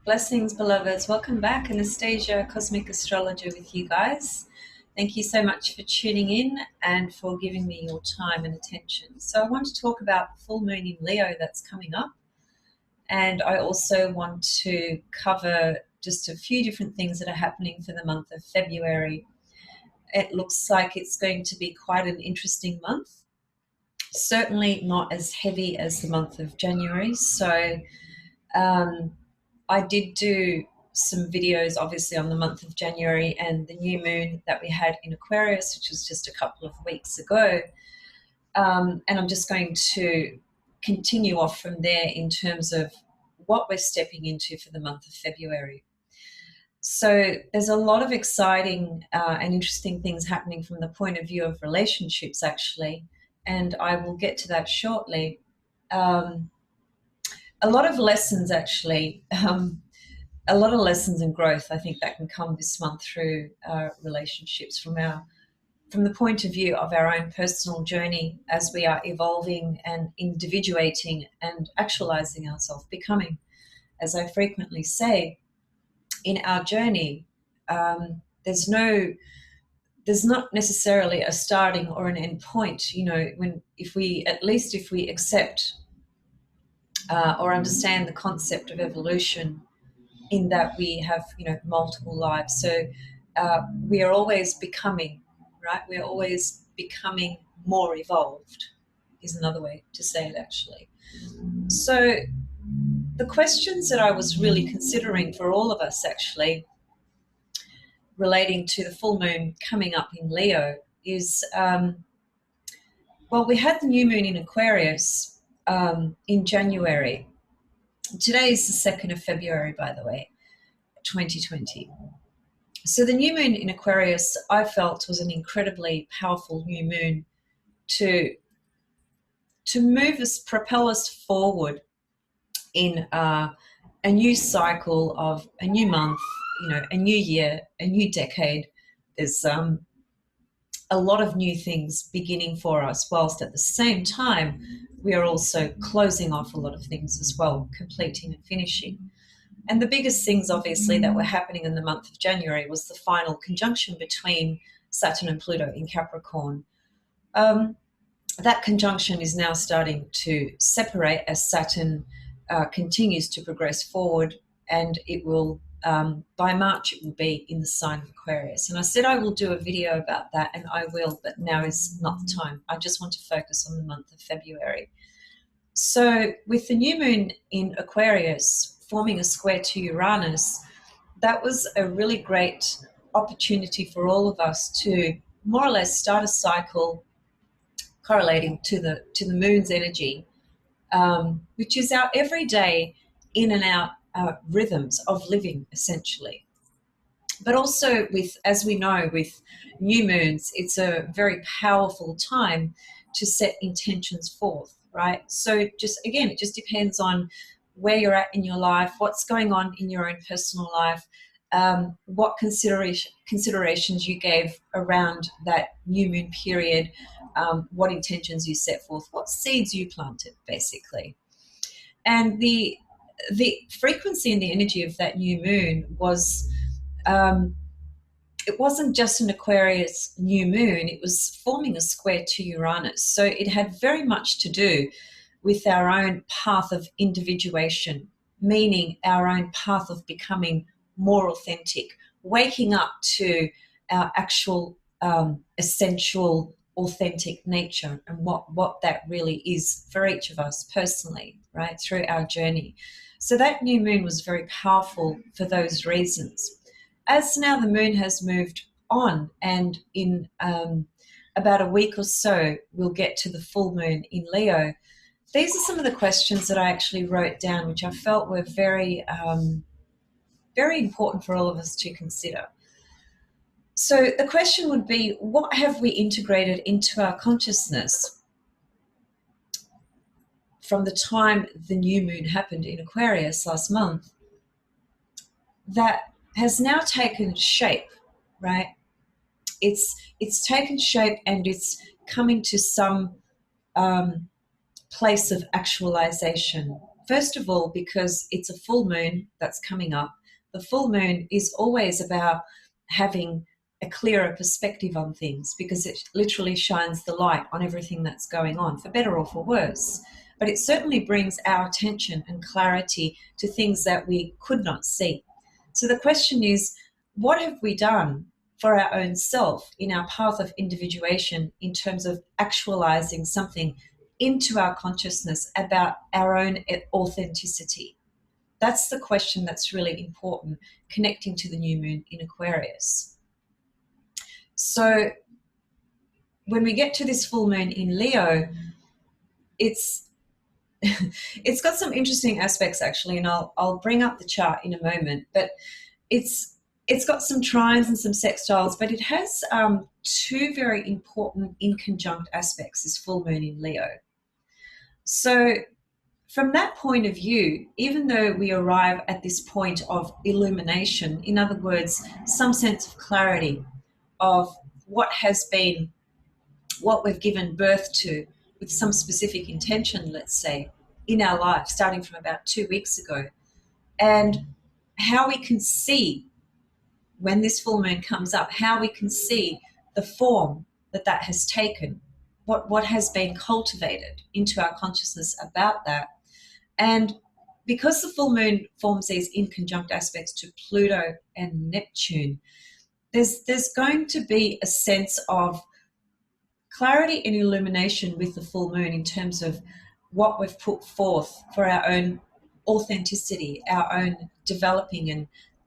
Blessings, beloveds. Welcome back. Anastasia, Cosmic Astrologer with you guys. Thank you so much for tuning in and for giving me your time and attention. So I want to talk about the full moon in Leo that's coming up. And I also want to cover just a few different things that are happening for the month of February. It looks like it's going to be quite an interesting month. Certainly not as heavy as the month of January. So I did do some videos, obviously, on the month of January and the new moon that we had in Aquarius, which was just a couple of weeks ago. And I'm just going to continue off from there in terms of what we're stepping into for the month of February. So there's a lot of exciting and interesting things happening from the point of view of relationships, actually, and I will get to that shortly. A lot of lessons, actually, a lot of lessons and growth, I think, that can come this month through relationships from the point of view of our own personal journey as we are evolving and individuating and actualizing ourselves, becoming, as I frequently say, in our journey. There's not necessarily a starting or an end point. If we accept or understand the concept of evolution, in that we have multiple lives, so we are always becoming, right? We are always becoming more evolved, is another way to say it, actually. So the questions that I was really considering for all of us, actually, relating to the full moon coming up in Leo is, well, we had the new moon in Aquarius in January. Today is the 2nd of February, by the way, 2020. So the new moon in Aquarius, I felt, was an incredibly powerful new moon to move us, propel us forward in a new cycle of a new month, a new year, a new decade. There's a lot of new things beginning for us, whilst at the same time we are also closing off a lot of things as well, completing and finishing. And the biggest things, obviously, that were happening in the month of January was the final conjunction between Saturn and Pluto in Capricorn. That conjunction is now starting to separate as Saturn continues to progress forward, and it will, by March, it will be in the sign of Aquarius. And I said I will do a video about that, and I will, but now is not the time. I just want to focus on the month of February. So with the new moon in Aquarius forming a square to Uranus, that was a really great opportunity for all of us to more or less start a cycle correlating to the moon's energy, which is our everyday in and out rhythms of living, essentially. But also, as we know, with new moons, it's a very powerful time to set intentions forth, right? So again, it just depends on where you're at in your life, what's going on in your own personal life, what considerations you gave around that new moon period, what intentions you set forth, what seeds you planted, basically. And the frequency and the energy of that new moon was, it wasn't just an Aquarius new moon, it was forming a square to Uranus. So it had very much to do with our own path of individuation, meaning our own path of becoming more authentic, waking up to our actual essential authentic nature and what that really is for each of us personally, right, through our journey. So that new moon was very powerful for those reasons. As now the moon has moved on, and in about a week or so we'll get to the full moon in Leo, these are some of the questions that I actually wrote down, which I felt were very, very important for all of us to consider. So the question would be, what have we integrated into our consciousness from the time the new moon happened in Aquarius last month that has now taken shape, right? It's taken shape and it's coming to some place of actualization First of all, because it's a full moon that's coming up. The full moon is always about having a clearer perspective on things, because it literally shines the light on everything that's going on, for better or for worse. But it certainly brings our attention and clarity to things that we could not see. So the question is, what have we done for our own self in our path of individuation in terms of actualizing something into our consciousness about our own authenticity? That's the question that's really important, connecting to the new moon in Aquarius. So when we get to this full moon in Leo, it's got some interesting aspects actually, and I'll bring up the chart in a moment, but it's got some trines and some sextiles, but it has two very important inconjunct aspects, this full moon in Leo. So from that point of view, even though we arrive at this point of illumination, in other words, some sense of clarity of what has been, what we've given birth to with some specific intention, let's say, in our life, starting from about 2 weeks ago, and how we can see when this full moon comes up, how we can see the form that has taken, what has been cultivated into our consciousness about that. And because the full moon forms these inconjunct aspects to Pluto and Neptune, there's going to be a sense of clarity and illumination with the full moon in terms of what we've put forth for our own authenticity, our own developing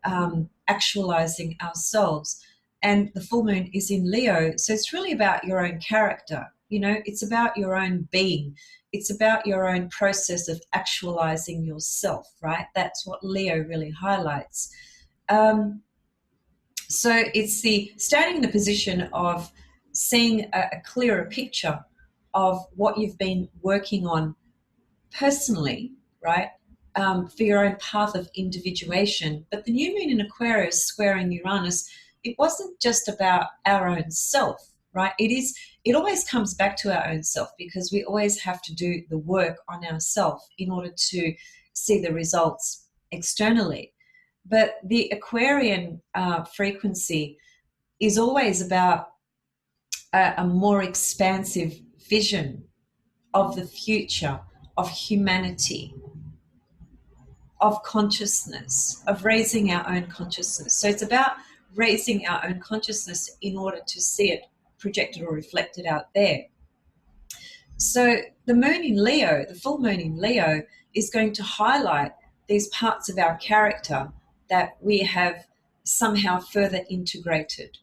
and actualizing ourselves. And the full moon is in Leo, so it's really about your own character. You know, it's about your own being. It's about your own process of actualizing yourself, right? That's what Leo really highlights. So it's the standing in the position of seeing a clearer picture of what you've been working on personally, right? For your own path of individuation. But the new moon in Aquarius squaring Uranus, it wasn't just about our own self, right? It always comes back to our own self, because we always have to do the work on ourselves in order to see the results externally. But the Aquarian frequency is always about a more expansive vision of the future, of humanity, of consciousness, of raising our own consciousness. So it's about raising our own consciousness in order to see it projected or reflected out there. So the moon in Leo, the full moon in Leo, is going to highlight these parts of our character that we have somehow further integrated,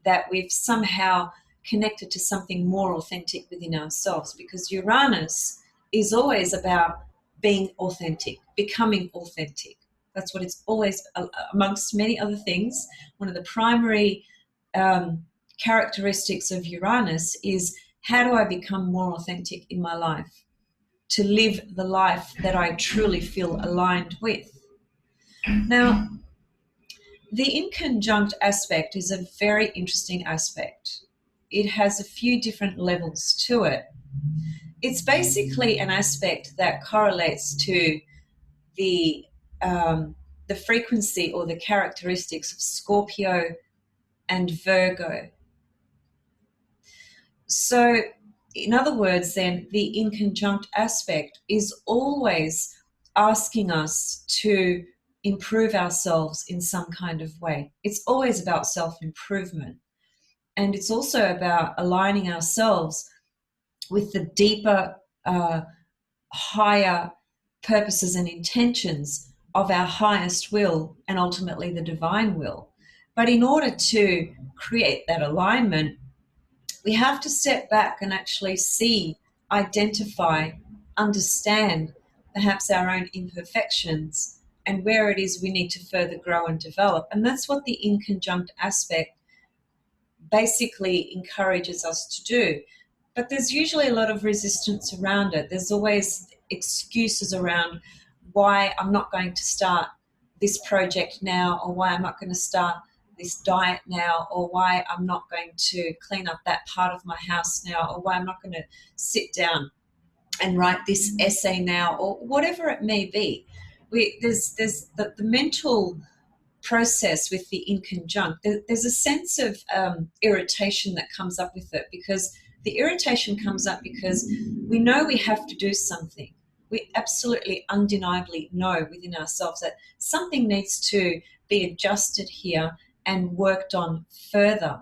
that we've somehow connected to something more authentic within ourselves, because Uranus is always about being authentic, becoming authentic. That's what it's always, amongst many other things, one of the primary characteristics of Uranus is, how do I become more authentic in my life, to live the life that I truly feel aligned with? Now, the inconjunct aspect is a very interesting aspect. It has a few different levels to it. It's basically an aspect that correlates to the frequency or the characteristics of Scorpio and Virgo. So, in other words, then, the inconjunct aspect is always asking us to improve ourselves in some kind of way. It's always about self-improvement. And it's also about aligning ourselves with the deeper, higher purposes and intentions of our highest will, and ultimately the divine will. But in order to create that alignment, we have to step back and actually see, identify, understand perhaps our own imperfections and where it is we need to further grow and develop. And that's what the inconjunct aspect basically encourages us to do. But there's usually a lot of resistance around it. There's always excuses around why I'm not going to start this project now, or why I'm not going to start this diet now, or why I'm not going to clean up that part of my house now, or why I'm not going to sit down and write this essay now, or whatever it may be. There's the mental process with the inconjunct. There's a sense of irritation that comes up with it, because the irritation comes up because we know we have to do something. We absolutely undeniably know within ourselves that something needs to be adjusted here and worked on further.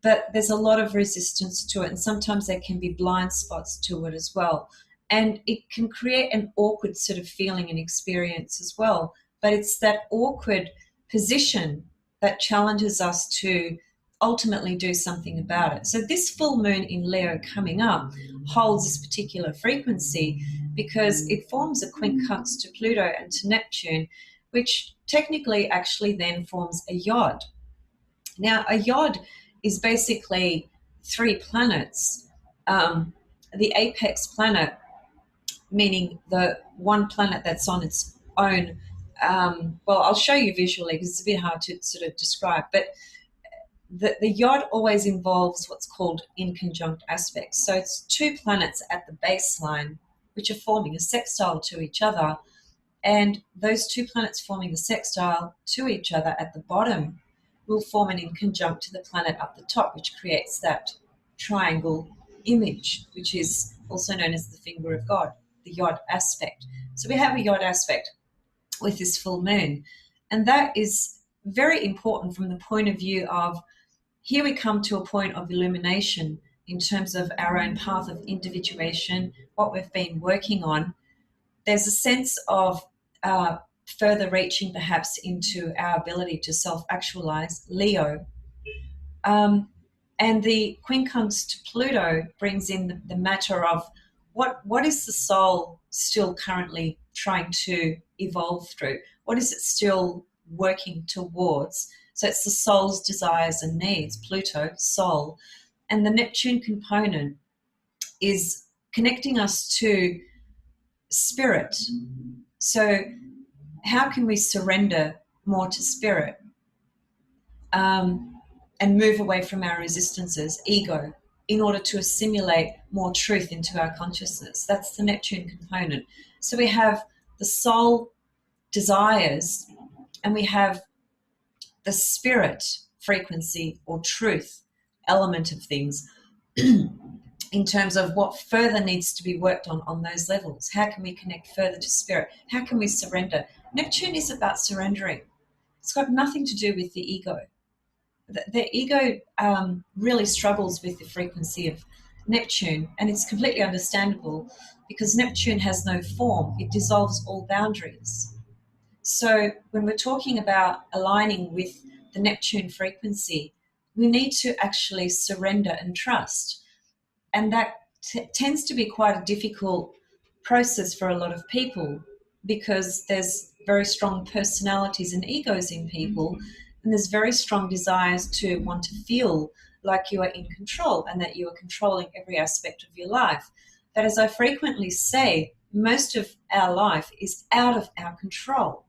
But there's a lot of resistance to it, and sometimes there can be blind spots to it as well. And it can create an awkward sort of feeling and experience as well. But it's that awkward position that challenges us to ultimately do something about it. So this full moon in Leo coming up holds this particular frequency because it forms a quincunx to Pluto and to Neptune, which technically actually then forms a yod. Now, a yod is basically three planets. The apex planet, meaning the one planet that's on its own. Well, I'll show you visually because it's a bit hard to sort of describe, but the yod always involves what's called inconjunct aspects. So it's two planets at the baseline which are forming a sextile to each other, and those two planets forming a sextile to each other at the bottom will form an inconjunct to the planet up the top, which creates that triangle image, which is also known as the finger of God, the yod aspect. So we have a yod aspect with this full moon, and that is very important from the point of view of, here we come to a point of illumination in terms of our own path of individuation, what we've been working on. There's a sense of further reaching perhaps into our ability to self-actualize, Leo. And the quincunx to Pluto brings in the matter of what is the soul still currently trying to evolve through? What is it still working towards? So it's the soul's desires and needs, Pluto, soul. And the Neptune component is connecting us to spirit. So how can we surrender more to spirit and move away from our resistances, ego, in order to assimilate more truth into our consciousness? That's the Neptune component. So we have the soul desires, and we have the spirit frequency or truth element of things in terms of what further needs to be worked on those levels. How can we connect further to spirit? How can we surrender? Neptune is about surrendering. It's got nothing to do with the ego. The ego really struggles with the frequency of Neptune, and it's completely understandable because Neptune has no form. It dissolves all boundaries. So when we're talking about aligning with the Neptune frequency, we need to actually surrender and trust. And that tends to be quite a difficult process for a lot of people because there's very strong personalities and egos in people, and there's very strong desires to want to feel like you are in control and that you are controlling every aspect of your life. But as I frequently say, most of our life is out of our control.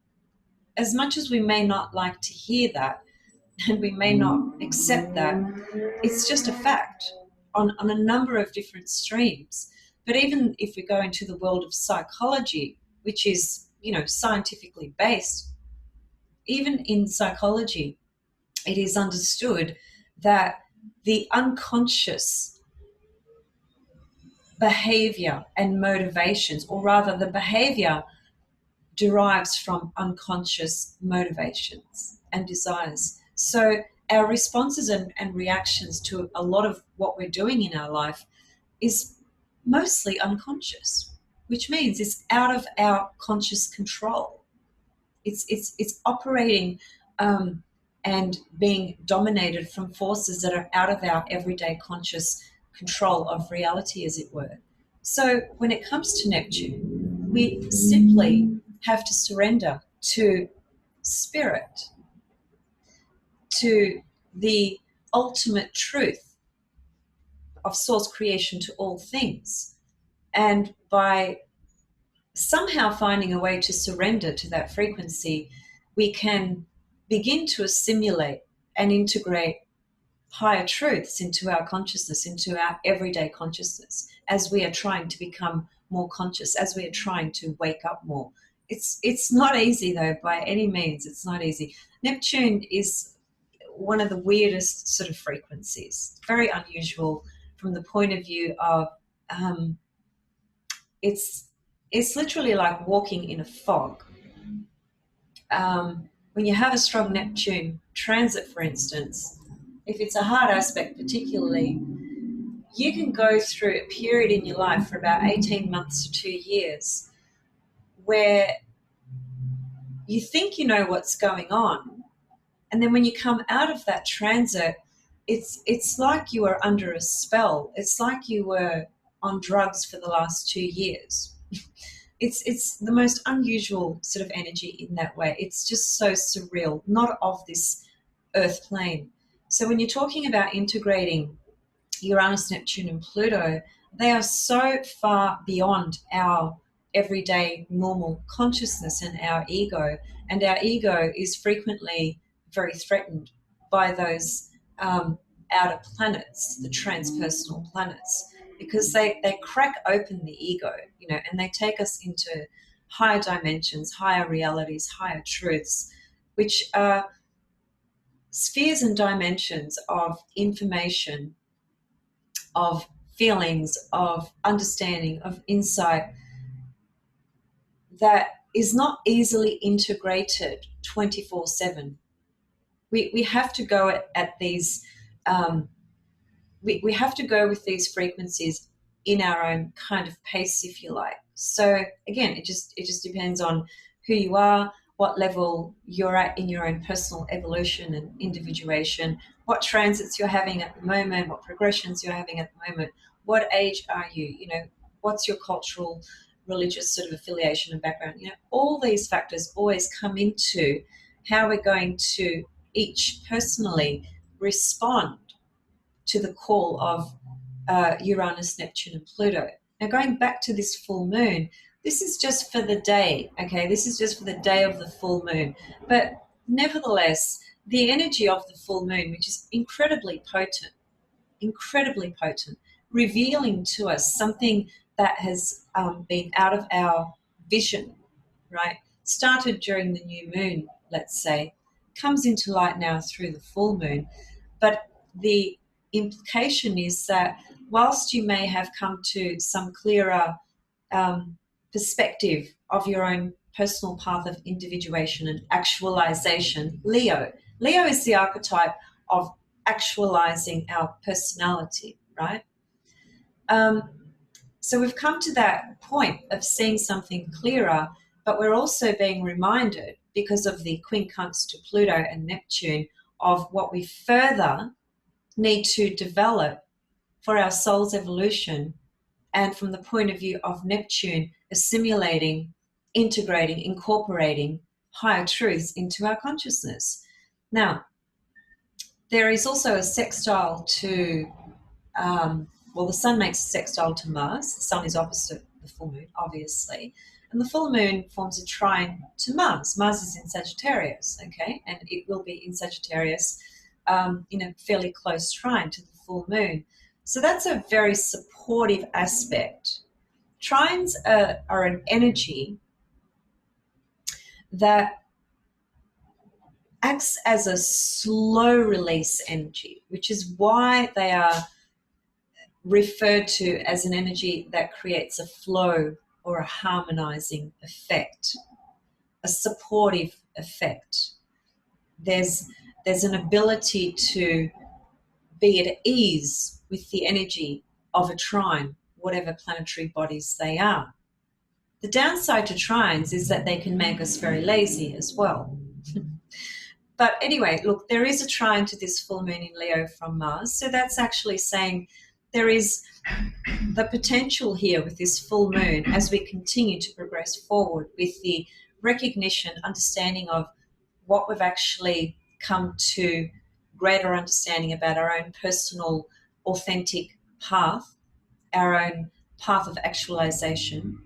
As much as we may not like to hear that, and we may not accept that, it's just a fact on a number of different streams. But even if we go into the world of psychology, which is, scientifically based, even in psychology, it is understood that the unconscious behavior and motivations, or rather the behavior derives from unconscious motivations and desires. So our responses and reactions to a lot of what we're doing in our life is mostly unconscious, which means it's out of our conscious control. It's operating and being dominated from forces that are out of our everyday conscious control of reality, as it were. So when it comes to Neptune, we simply have to surrender to spirit, to the ultimate truth of source creation to all things. And by somehow finding a way to surrender to that frequency, we can begin to assimilate and integrate higher truths into our consciousness, into our everyday consciousness, as we are trying to become more conscious, as we are trying to wake up more. It's not easy though, by any means. It's not easy. Neptune is one of the weirdest sort of frequencies, very unusual from the point of view of it's literally like walking in a fog. When you have a strong Neptune transit, for instance, if it's a hard aspect particularly, you can go through a period in your life for about 18 months to 2 years where you think you know what's going on. And then when you come out of that transit, it's like you are under a spell. It's like you were on drugs for the last 2 years. It's the most unusual sort of energy in that way. It's just so surreal, not of this earth plane. So when you're talking about integrating Uranus, Neptune, and Pluto, they are so far beyond our everyday normal consciousness and our ego. And our ego is frequently very threatened by those outer planets, the transpersonal planets, because they crack open the ego, and they take us into higher dimensions, higher realities, higher truths, which are spheres and dimensions of information, of feelings, of understanding, of insight that is not easily integrated 24/7. We have to go at these, we have to go with these frequencies in our own kind of pace, if you like. So again, it just depends on who you are, what level you're at in your own personal evolution and individuation, what transits you're having at the moment, what progressions you're having at the moment, what age are you, what's your cultural, religious sort of affiliation and background. All these factors always come into how we're going to each personally respond to the call of Uranus, Neptune, and Pluto. Now, going back to this full moon, this is just for the day, okay? This is just for the day of the full moon. But nevertheless, the energy of the full moon, which is incredibly potent, revealing to us something that has been out of our vision, right? Started during the new moon, let's say, comes into light now through the full moon. But the implication is that whilst you may have come to some clearer perspective of your own personal path of individuation and actualization, Leo is the archetype of actualizing our personality, right? So we've come to that point of seeing something clearer, but we're also being reminded, because of the quincunx to Pluto and Neptune, of what we further need to develop for our soul's evolution, and from the point of view of Neptune, assimilating, integrating, incorporating higher truths into our consciousness. Now, there is also a sextile to, the sun makes a sextile to Mars. The sun is opposite the full moon, obviously. And the full moon forms a trine to Mars. Mars is in Sagittarius, okay? And it will be in Sagittarius in a fairly close trine to the full moon. So that's a very supportive aspect. Trines are an energy that acts as a slow release energy, which is why they are referred to as an energy that creates a flow or a harmonizing effect, a supportive effect. There's an ability to be at ease with the energy of a trine, whatever planetary bodies they are. The downside to trines is that they can make us very lazy as well. But anyway, look, there is a trine to this full moon in Leo from Mars. So that's actually saying there is the potential here with this full moon, as we continue to progress forward with the recognition, understanding of what we've actually come to greater understanding about our own personal, authentic path, our own path of actualization.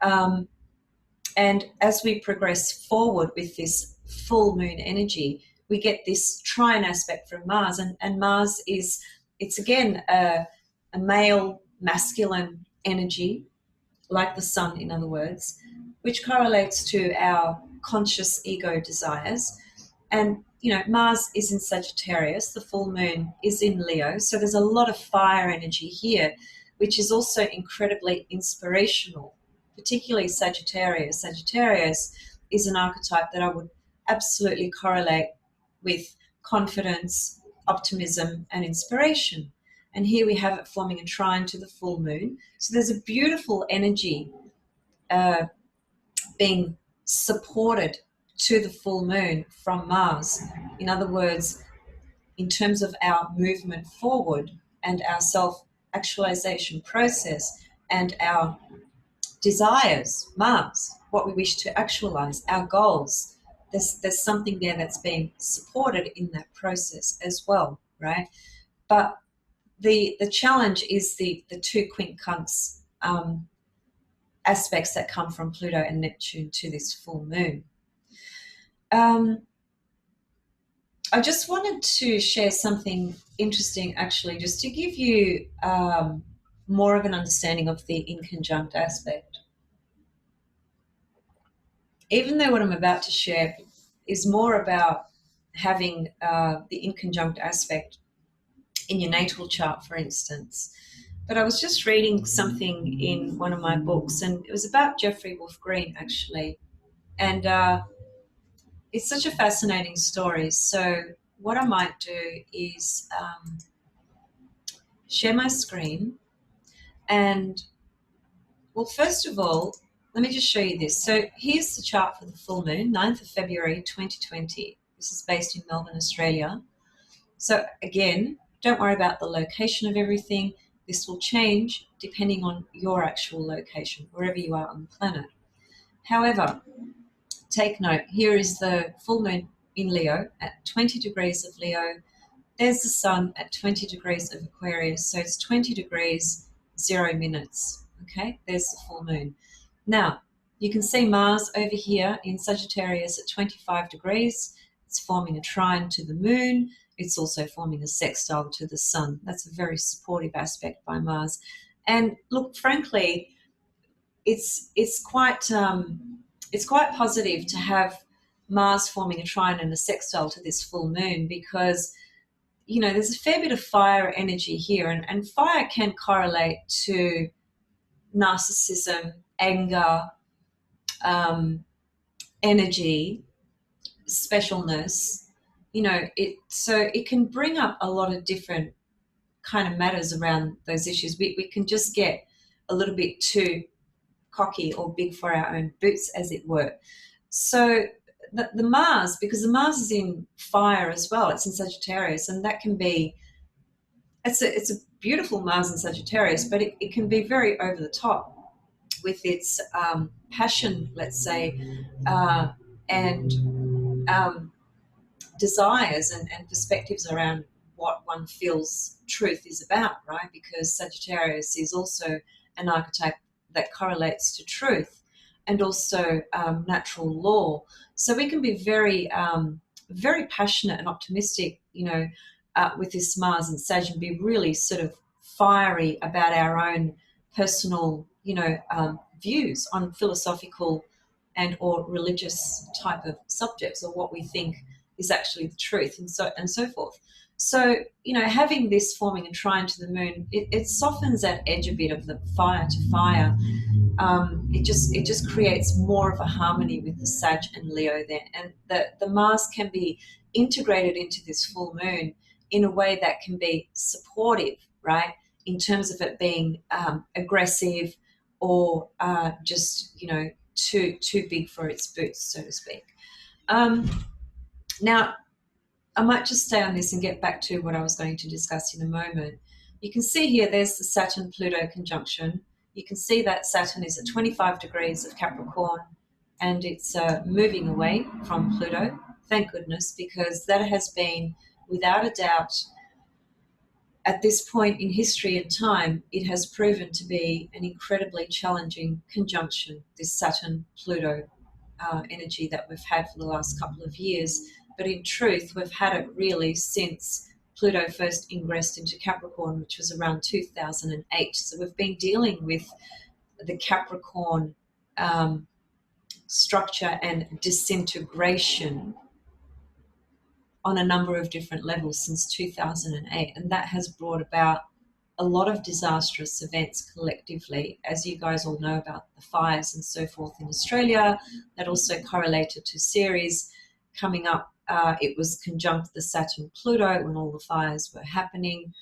And as we progress forward with this full moon energy, we get this trine aspect from Mars. And Mars it's again a male, masculine energy. like the sun, in other words, which correlates to our conscious ego desires. And, Mars is in Sagittarius, the full moon is in Leo. So there's a lot of fire energy here, which is also incredibly inspirational, particularly Sagittarius. Sagittarius is an archetype that I would absolutely correlate with confidence, optimism, and inspiration. And here we have it forming a trine to the full moon. So there's a beautiful energy being supported to the full moon from Mars. In other words, in terms of our movement forward and our self-actualization process and our desires, Mars, what we wish to actualize, our goals, there's something there that's being supported in that process as well, right? But the challenge is the two quincunx aspects that come from Pluto and Neptune to this full moon. I just wanted to share something interesting, actually, just to give you more of an understanding of the inconjunct aspect. Even though what I'm about to share is more about having the inconjunct aspect in your natal chart, for instance. But I was just reading something in one of my books, and it was about Jeffrey Wolff Green, actually. And it's such a fascinating story. So what I might do is share my screen. And, well, first of all, let me just show you this. So here's the chart for the full moon, 9th of February 2020. This is based in Melbourne, Australia. So again, don't worry about the location of everything. This will change depending on your actual location, wherever you are on the planet. However, take note, here is the full moon in Leo at 20 degrees of Leo. There's the sun at 20 degrees of Aquarius. So it's 20 degrees, 0 minutes. Okay, there's the full moon. Now, you can see Mars over here in Sagittarius at 25 degrees. It's forming a trine to the moon. It's also forming a sextile to the sun. That's a very supportive aspect by Mars. And look, frankly, it's quite positive to have Mars forming a trine and a sextile to this full moon, because there's a fair bit of fire energy here, and fire can correlate to narcissism, anger, energy, specialness. So it can bring up a lot of different kind of matters around those issues. We can just get a little bit too cocky or big for our own boots, as it were. So the Mars, because the Mars is in fire as well, it's in Sagittarius, and that can be, it's a beautiful Mars in Sagittarius, but it can be very over the top with its passion, let's say, and desires and perspectives around what one feels truth is about, right? Because Sagittarius is also an archetype that correlates to truth and also natural law. So we can be very, very passionate and optimistic, with this Mars and Sag, and be really sort of fiery about our own personal, views on philosophical and or religious type of subjects, or what we think is actually the truth, and so forth. So, having this forming a trine to the moon, it softens that edge a bit of the fire to fire. It just creates more of a harmony with the Sag and Leo then. And the Mars can be integrated into this full moon in a way that can be supportive, right? In terms of it being aggressive or just, too big for its boots, so to speak. Now, I might just stay on this and get back to what I was going to discuss in a moment. You can see here, there's the Saturn-Pluto conjunction. You can see that Saturn is at 25 degrees of Capricorn, and it's moving away from Pluto. Thank goodness, because that has been, without a doubt, at this point in history and time, it has proven to be an incredibly challenging conjunction, this Saturn-Pluto energy that we've had for the last couple of years. But in truth, we've had it really since Pluto first ingressed into Capricorn, which was around 2008. So we've been dealing with the Capricorn structure and disintegration on a number of different levels since 2008, and that has brought about a lot of disastrous events collectively, as you guys all know about the fires and so forth in Australia. That also correlated to Ceres coming up. It was conjunct the Saturn-Pluto when all the fires were happening.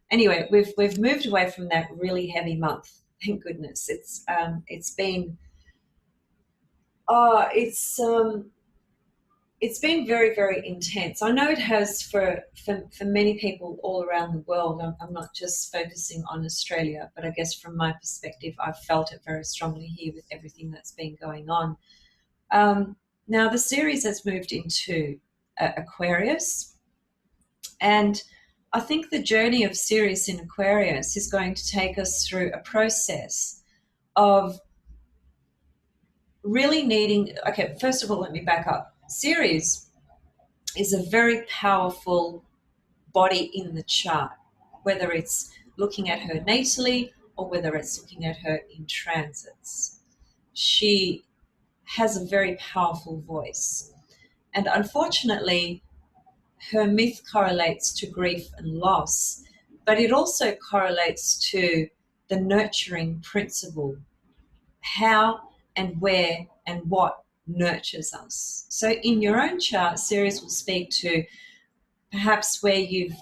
Anyway, we've moved away from that really heavy month. Thank goodness. It's been it's been very, very intense. I know it has for many people all around the world. I'm not just focusing on Australia, but I guess from my perspective, I've felt it very strongly here with everything that's been going on. Now, the series has moved into Aquarius, and I think the journey of Ceres in Aquarius is going to take us through a process of really needing, okay, first of all, let me back up. Ceres is a very powerful body in the chart, whether it's looking at her natally or whether it's looking at her in transits. She has a very powerful voice. And unfortunately, her myth correlates to grief and loss, but it also correlates to the nurturing principle. How and where and what nurtures us. So in your own chart, Ceres will speak to perhaps where you've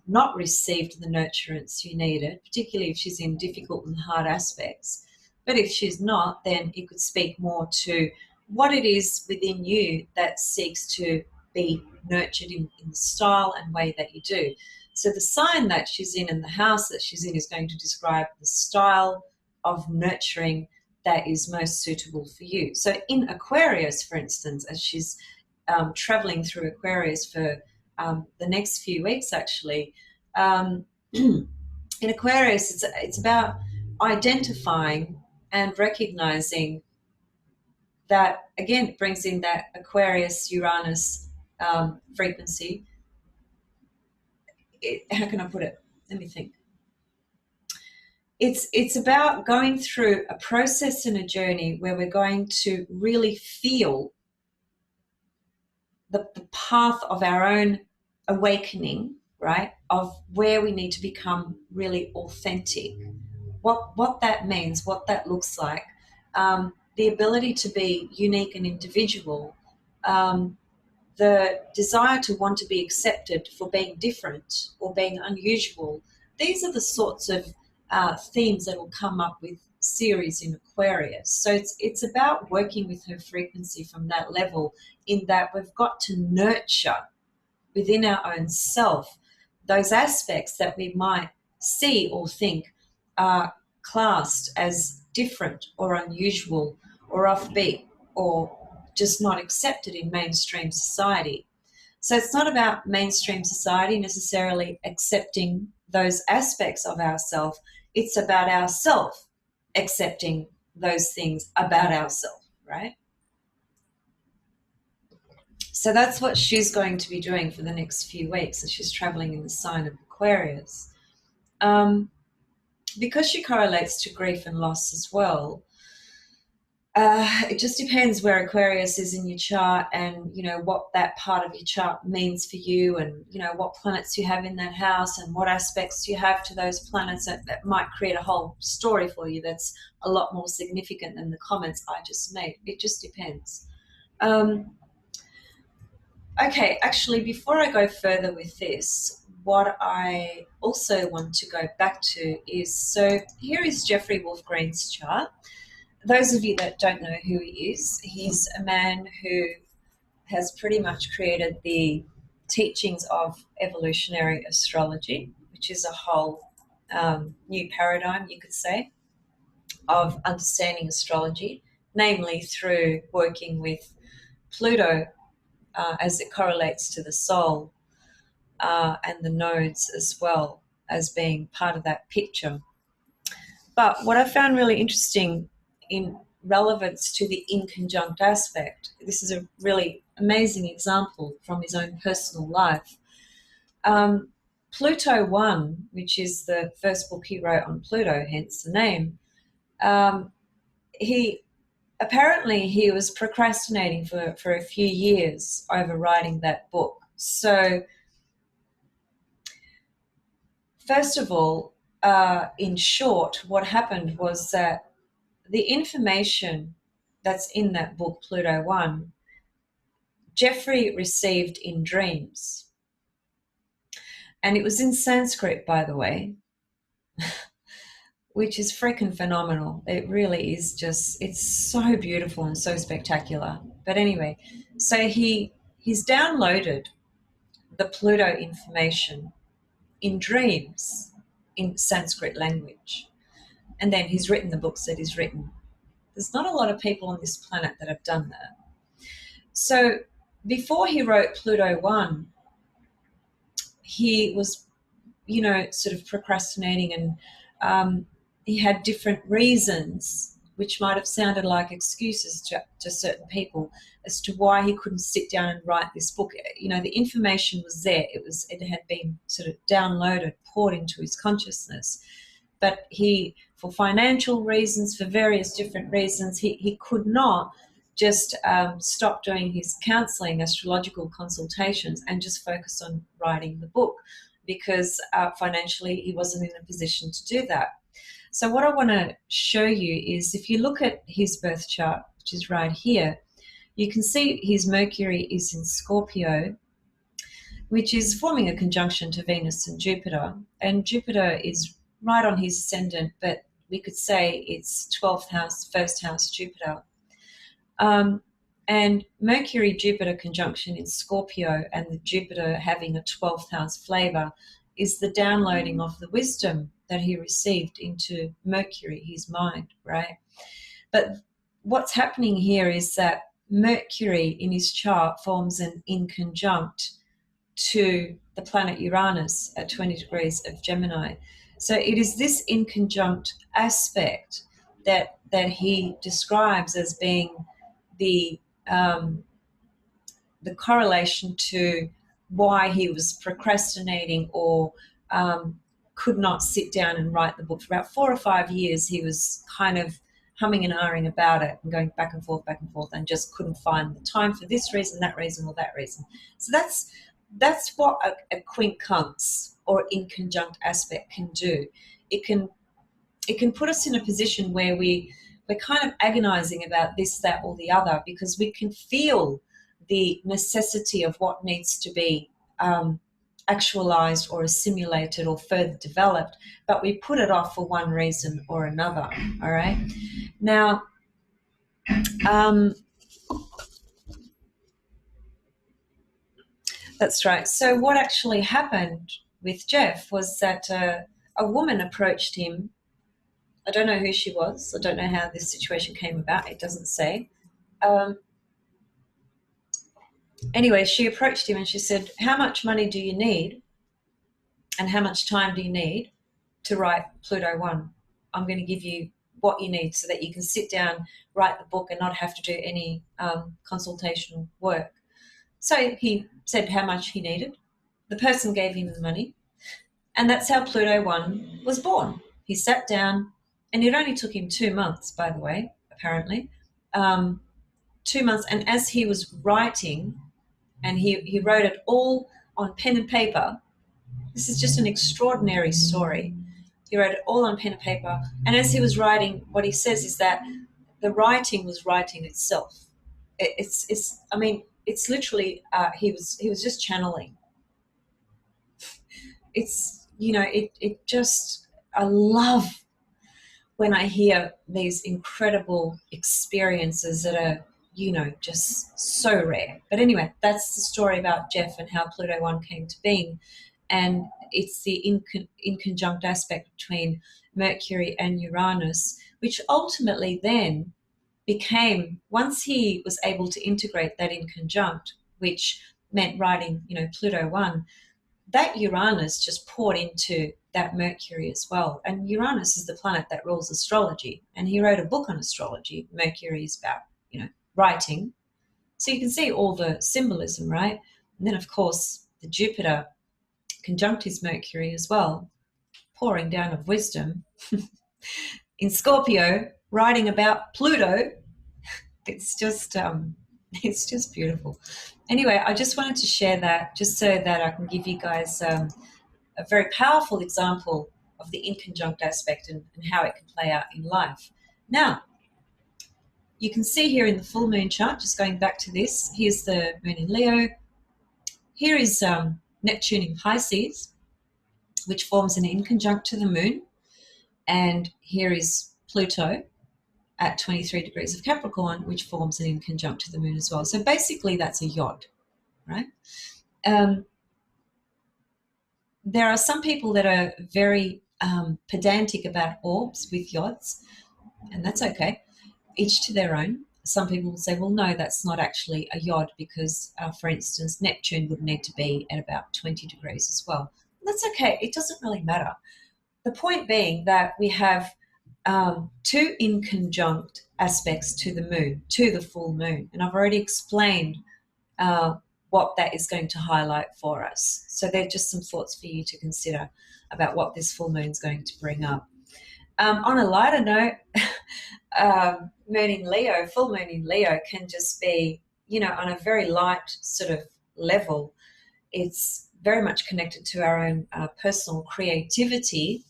not received the nurturance you needed, particularly if she's in difficult and hard aspects. But if she's not, then it could speak more to what it is within you that seeks to be nurtured in the style and way that you do. So the sign that she's in and the house that she's in is going to describe the style of nurturing that is most suitable for you. So in Aquarius, for instance, as she's traveling through Aquarius for the next few weeks, actually, in Aquarius, it's about identifying and recognizing that, again, it brings in that Aquarius-Uranus frequency. How can I put it? Let me think. It's about going through a process and a journey where we're going to really feel the path of our own awakening, right? Of where we need to become really authentic, what that means, what that looks like, the ability to be unique and individual, the desire to want to be accepted for being different or being unusual. These are the sorts of themes that will come up with Ceres in Aquarius. So it's about working with her frequency from that level, in that we've got to nurture within our own self those aspects that we might see or think are classed as different or unusual or offbeat or just not accepted in mainstream society. So it's not about mainstream society necessarily accepting those aspects of ourselves. It's about ourselves accepting those things about ourselves, right? So that's what she's going to be doing for the next few weeks as she's traveling in the sign of Aquarius. Because she correlates to grief and loss as well, it just depends where Aquarius is in your chart, and what that part of your chart means for you, and what planets you have in that house and what aspects you have to those planets. That might create a whole story for you that's a lot more significant than the comments I just made. It just depends. Okay, actually, before I go further with this, what I also want to go back to is, so here is Jeffrey Wolff Green's chart. Those of you that don't know who he is, he's a man who has pretty much created the teachings of evolutionary astrology, which is a whole new paradigm, you could say, of understanding astrology, namely through working with Pluto as it correlates to the soul and the nodes as well as being part of that picture. But what I found really interesting in relevance to the inconjunct aspect, this is a really amazing example from his own personal life. Pluto 1, which is the first book he wrote on Pluto, hence the name, apparently he was procrastinating for a few years over writing that book. So first of all, in short, what happened was that the information that's in that book, Pluto 1, Jeffrey received in dreams. And it was in Sanskrit, by the way, which is freaking phenomenal. It really is it's so beautiful and so spectacular. But anyway, so he's downloaded the Pluto information in dreams in Sanskrit language. And then he's written the books that he's written. There's not a lot of people on this planet that have done that. So before he wrote Pluto 1, he was, sort of procrastinating, and he had different reasons, which might have sounded like excuses to certain people as to why he couldn't sit down and write this book. The information was there. It had been sort of downloaded, poured into his consciousness. But for financial reasons, for various different reasons, he could not just stop doing his counseling, astrological consultations, and just focus on writing the book, because financially he wasn't in a position to do that. So what I want to show you is, if you look at his birth chart, which is right here, you can see his Mercury is in Scorpio, which is forming a conjunction to Venus and Jupiter. And Jupiter is right on his ascendant, but we could say it's 12th house, first house Jupiter. And Mercury-Jupiter conjunction in Scorpio, and the Jupiter having a 12th house flavor, is the downloading of the wisdom that he received into Mercury, his mind, right? But what's happening here is that Mercury in his chart forms an inconjunct to the planet Uranus at 20 degrees of Gemini. So it is this inconjunct aspect that he describes as being the correlation to why he was procrastinating or could not sit down and write the book. For about 4 or 5 years, he was kind of humming and ahhing about it and going back and forth, and just couldn't find the time for this reason, that reason, or that reason. So that's what a quincunx or inconjunct aspect can do. It can put us in a position where we're kind of agonizing about this, that, or the other, because we can feel the necessity of what needs to be actualized or assimilated or further developed, but we put it off for one reason or another. All right. Now, that's right. So what actually happened with Jeff was that a woman approached him. I don't know who she was. I don't know how this situation came about. It doesn't say. Anyway, she approached him and she said, "How much money do you need and how much time do you need to write Pluto 1? I'm going to give you what you need so that you can sit down, write the book, and not have to do any consultation work." So he said how much he needed. The person gave him the money, and that's how Pluto 1 was born. He sat down, and it only took him 2 months, by the way, apparently. 2 months, and as he was writing, and he wrote it all on pen and paper. This is just an extraordinary story. He wrote it all on pen and paper, and as he was writing, what he says is that the writing was writing itself. It's literally he was just channeling. I love when I hear these incredible experiences that are, just so rare. But anyway, that's the story about Jeff and how Pluto 1 came to being. And it's the inconjunct aspect between Mercury and Uranus, which ultimately then became, once he was able to integrate that inconjunct, which meant writing, Pluto 1, that Uranus just poured into that Mercury as well. And Uranus is the planet that rules astrology. And he wrote a book on astrology. Mercury is about, writing. So you can see all the symbolism, right? And then, of course, the Jupiter conjunct his Mercury as well, pouring down of wisdom. In Scorpio, writing about Pluto. It's just beautiful. Anyway, I just wanted to share that just so that I can give you guys a very powerful example of the inconjunct aspect and how it can play out in life. Now, you can see here in the full moon chart, just going back to this, here's the moon in Leo. Here is Neptune in Pisces, which forms an inconjunct to the moon. And here is Pluto at 23 degrees of Capricorn, which forms an inconjunct to the moon as well. So basically that's a yod, right? There are some people that are very pedantic about orbs with yods, and that's okay. Each to their own. Some people will say, well, no, that's not actually a yod because, for instance, Neptune would need to be at about 20 degrees as well. That's okay. It doesn't really matter. The point being that we have two inconjunct aspects to the moon, to the full moon. And I've already explained what that is going to highlight for us. So they're just some thoughts for you to consider about what this full moon is going to bring up. On a lighter note, moon in Leo, full moon in Leo can just be, on a very light sort of level. It's very much connected to our own personal creativity,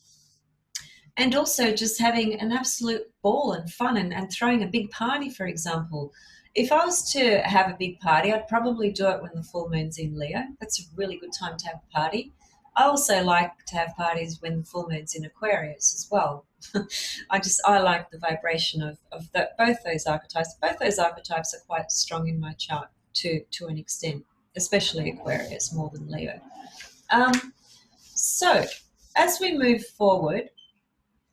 and also just having an absolute ball and fun and throwing a big party, for example. If I was to have a big party, I'd probably do it when the full moon's in Leo. That's a really good time to have a party. I also like to have parties when the full moon's in Aquarius as well. I like the vibration of both those archetypes. Both those archetypes are quite strong in my chart to an extent, especially Aquarius more than Leo. So as we move forward,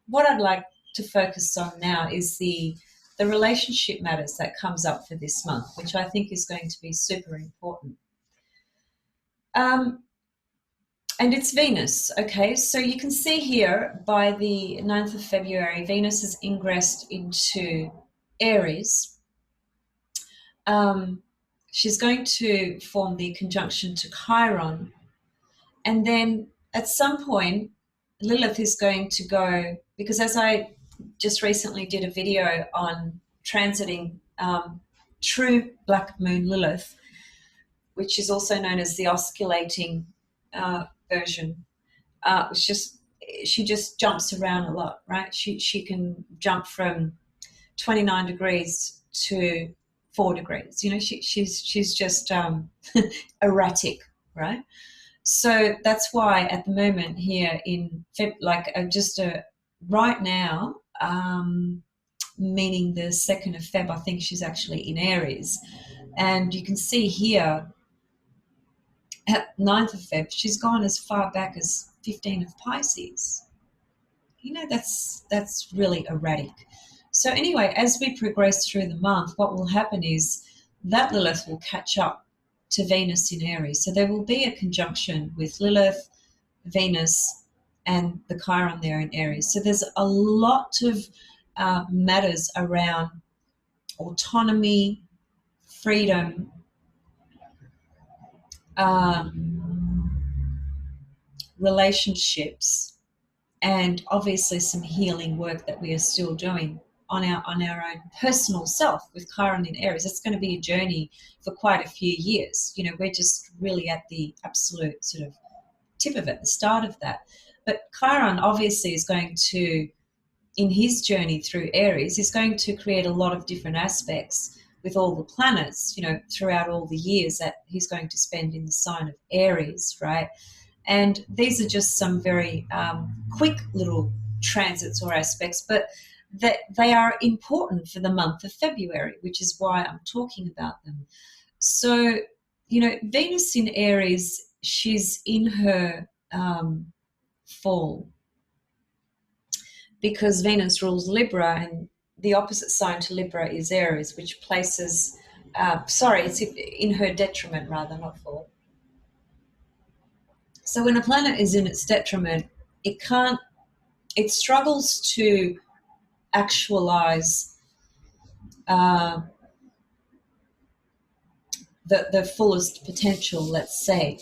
what I'd like to focus on now is the relationship matters that comes up for this month, which I think is going to be super important. And it's Venus, okay? So you can see here by the 9th of February, Venus has ingressed into Aries. She's going to form the conjunction to Chiron. And then at some point, Lilith is going to go, because as I just recently did a video on transiting true black moon Lilith, which is also known as the osculating version. She just jumps around a lot, right? She can jump from 29 degrees to 4 degrees. She's just erratic, right? So that's why at the moment here in right now, meaning the 2nd of Feb, I think she's actually in Aries. And you can see here at 9th of Feb, she's gone as far back as 15 of Pisces. That's really erratic. So anyway, as we progress through the month, what will happen is that Lilith will catch up to Venus in Aries. So there will be a conjunction with Lilith, Venus, and the Chiron there in Aries. So there's a lot of matters around autonomy, freedom, relationships, and obviously some healing work that we are still doing on our own personal self with Chiron in Aries. It's going to be a journey for quite a few years. We're just really at the absolute sort of tip of it, the start of that. But Chiron obviously is going to, in his journey through Aries, is going to create a lot of different aspects with all the planets, throughout all the years that he's going to spend in the sign of Aries, right? And these are just some very quick little transits or aspects, but that they are important for the month of February, which is why I'm talking about them. So, Venus in Aries, she's in her fall because Venus rules Libra, and the opposite sign to Libra is Aries, which places, it's in her detriment rather, not fall. So when a planet is in its detriment, it struggles to actualize the fullest potential, let's say,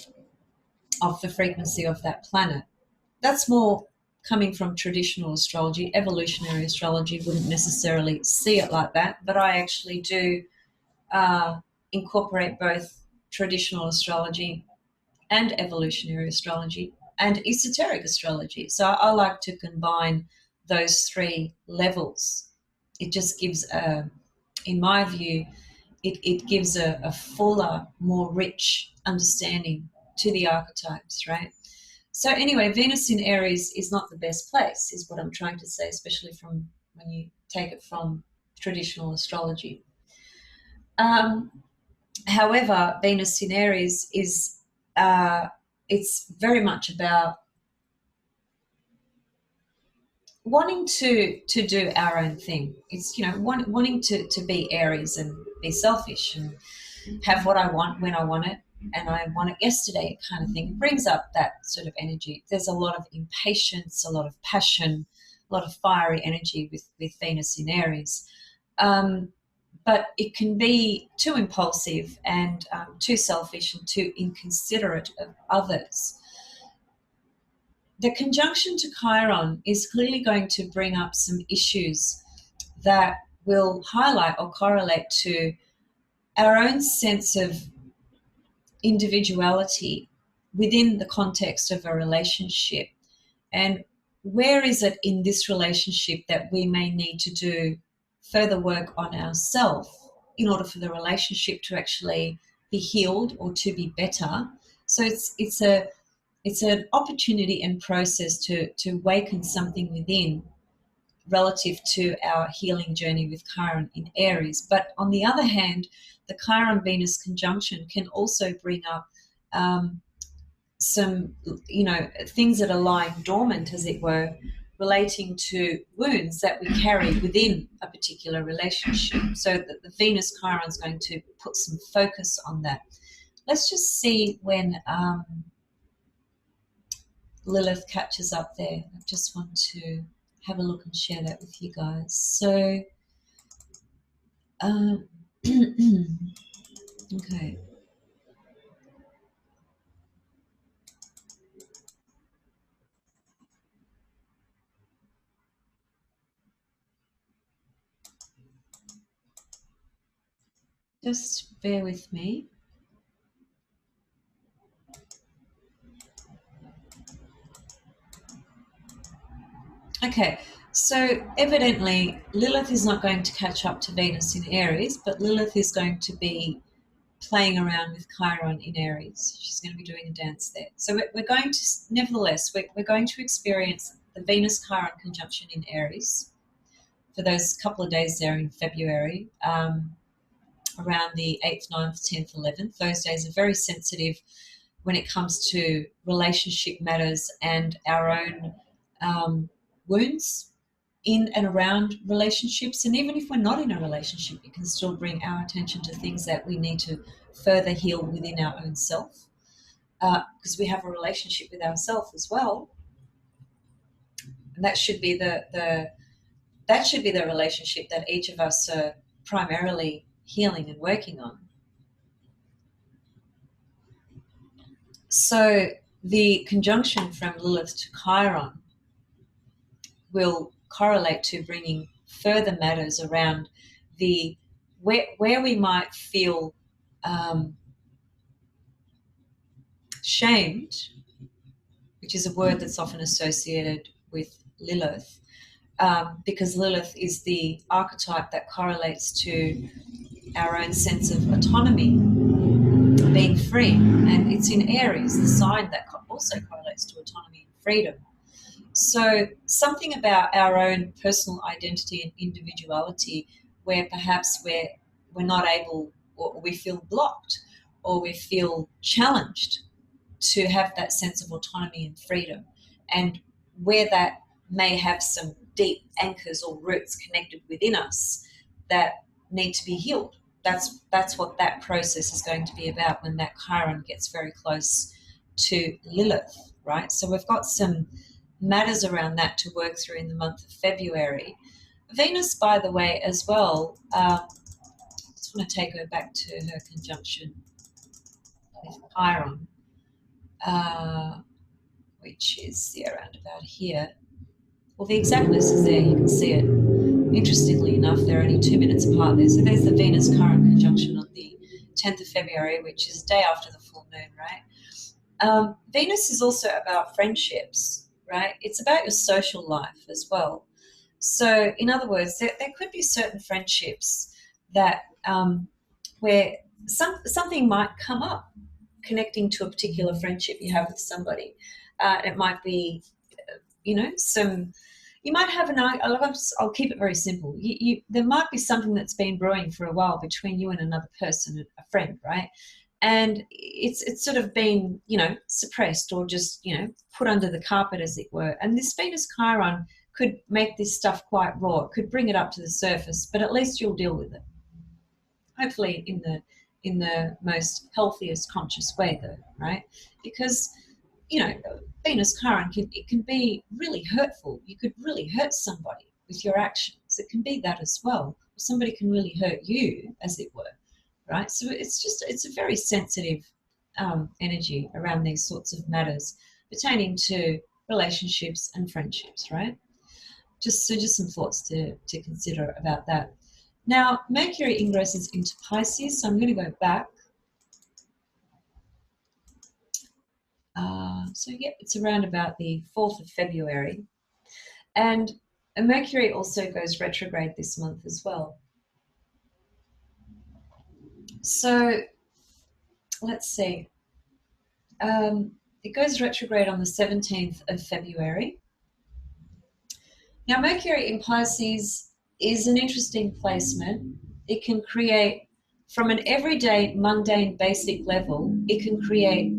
of the frequency of that planet. That's more coming from traditional astrology, evolutionary astrology wouldn't necessarily see it like that, but I actually do incorporate both traditional astrology and evolutionary astrology and esoteric astrology. So I like to combine those three levels. It just gives in my view, it gives a fuller, more rich understanding to the archetypes, right? So anyway, Venus in Aries is not the best place, is what I'm trying to say, especially from when you take it from traditional astrology. However, Venus in Aries is it's very much about wanting to do our own thing. It's, you know, wanting to be Aries and be selfish and have what I want when I want it, and I want it yesterday kind of thing. It brings up that sort of energy. There's a lot of impatience, a lot of passion, a lot of fiery energy with Venus in Aries. But it can be too impulsive and too selfish and too inconsiderate of others. The conjunction to Chiron is clearly going to bring up some issues that will highlight or correlate to our own sense of individuality within the context of a relationship. And where is it in this relationship that we may need to do further work on ourselves in order for the relationship to actually be healed or to be better? So it's an opportunity and process to awaken something within relative to our healing journey with Chiron in Aries. But on the other hand, the Chiron-Venus conjunction can also bring up some, you know, things that are lying dormant, as it were, relating to wounds that we carry within a particular relationship. So that the Venus Chiron is going to put some focus on that. Let's just see when Lilith catches up there. I just want to have a look and share that with you guys. So, okay. Just bear with me. Okay, so evidently Lilith is not going to catch up to Venus in Aries, but Lilith is going to be playing around with Chiron in Aries. She's going to be doing a dance there. So we're going to, nevertheless, we're going to experience the Venus-Chiron conjunction in Aries for those couple of days there in February, around the 8th, 9th, 10th, 11th. Those days are very sensitive when it comes to relationship matters and our own wounds in and around relationships. And even if we're not in a relationship, it can still bring our attention to things that we need to further heal within our own self, because we have a relationship with ourselves as well. And that should be the relationship that each of us are primarily healing and working on. So the conjunction from Lilith to Chiron will correlate to bringing further matters around the where we might feel shamed, which is a word that's often associated with Lilith, because Lilith is the archetype that correlates to our own sense of autonomy, being free, and it's in Aries, the sign that also correlates to autonomy and freedom. So something about our own personal identity and individuality where perhaps we're not able, or we feel blocked, or we feel challenged to have that sense of autonomy and freedom, and where that may have some deep anchors or roots connected within us that need to be healed. That's what that process is going to be about when that Chiron gets very close to Lilith, right? So we've got some matters around that to work through in the month of February. Venus, by the way, as well, I just want to take her back to her conjunction with Chiron, which is around about here. Well, the exactness is there. You can see it. Interestingly enough, they're only 2 minutes apart there. So there's the Venus Chiron conjunction on the 10th of February, which is the day after the full moon, right? Venus is also about friendships, right? It's about your social life as well. So, in other words, there could be certain friendships that where something might come up connecting to a particular friendship you have with somebody. It might be, you might have I'll keep it very simple. There might be something that's been brewing for a while between you and another person, a friend, right? And it's sort of been, suppressed or just, put under the carpet, as it were. And this Venus Chiron could make this stuff quite raw. It could bring it up to the surface, but at least you'll deal with it. Hopefully in the most healthiest, conscious way, though, right? Because, Venus Chiron can be really hurtful. You could really hurt somebody with your actions. It can be that as well. Somebody can really hurt you, as it were, right? So it's a very sensitive energy around these sorts of matters pertaining to relationships and friendships, right? Just some thoughts to consider about that. Now, Mercury ingresses into Pisces, so I'm going to go back. It's around about the 4th of February. And Mercury also goes retrograde this month as well. So, let's see. It goes retrograde on the 17th of February. Now, Mercury in Pisces is an interesting placement. It can create, from an everyday, mundane, basic level, it can create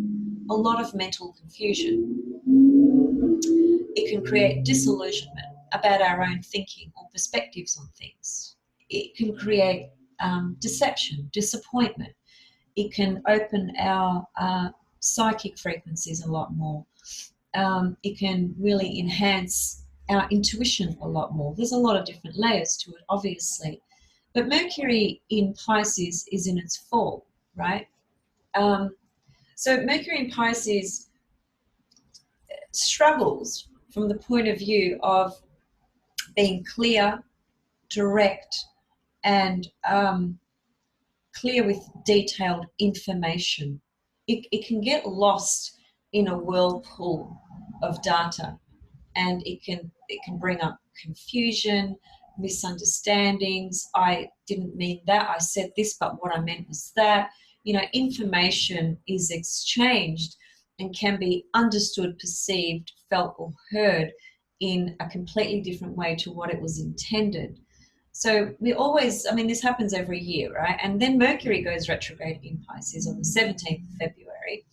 a lot of mental confusion. It can create disillusionment about our own thinking or perspectives on things. It can create deception, disappointment. It can open our psychic frequencies a lot more. It can really enhance our intuition a lot more. There's a lot of different layers to it, obviously. But Mercury in Pisces is in its fall, right? So Mercury in Pisces struggles from the point of view of being clear, direct, and clear with detailed information. It can get lost in a whirlpool of data, and it can bring up confusion, misunderstandings. I didn't mean that. I said this, but what I meant was that. Information is exchanged and can be understood, perceived, felt, or heard in a completely different way to what it was intended. So this happens every year, right? And then Mercury goes retrograde in Pisces on the 17th of February.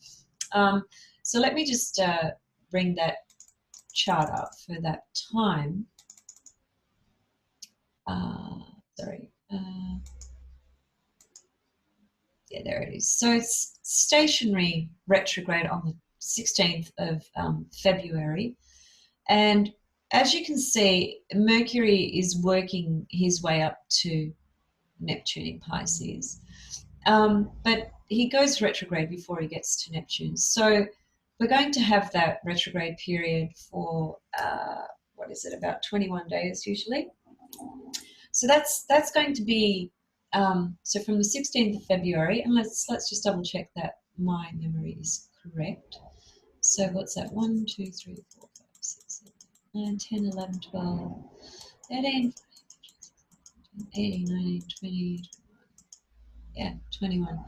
So let me just bring that chart up for that time. Yeah, there it is. So it's stationary retrograde on the 16th of February. And as you can see, Mercury is working his way up to Neptune in Pisces. But he goes retrograde before he gets to Neptune. So we're going to have that retrograde period for, about 21 days usually. So that's going to be, so from the 16th of February, and let's just double check that my memory is correct. So what's that? 1, 2, 3, 4, 5, 6, 7, 8, 9, 10, 11, 12, 13, 18, 19, 20, 21.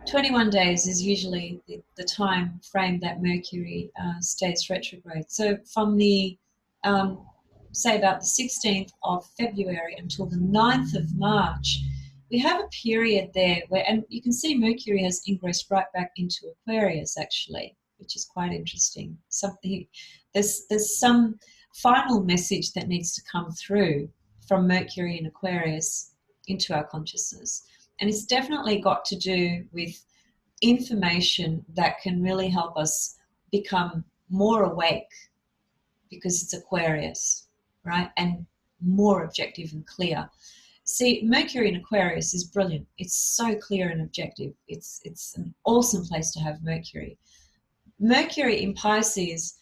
21 days is usually the time frame that Mercury stays retrograde. So from the, say about the 16th of February until the 9th of March, we have a period there where, and you can see Mercury has ingressed right back into Aquarius actually, which is quite interesting. There's some final message that needs to come through from Mercury in Aquarius into our consciousness. And it's definitely got to do with information that can really help us become more awake because it's Aquarius, right? And more objective and clear. See, Mercury in Aquarius is brilliant. It's so clear and objective. It's an awesome place to have Mercury. Mercury in Pisces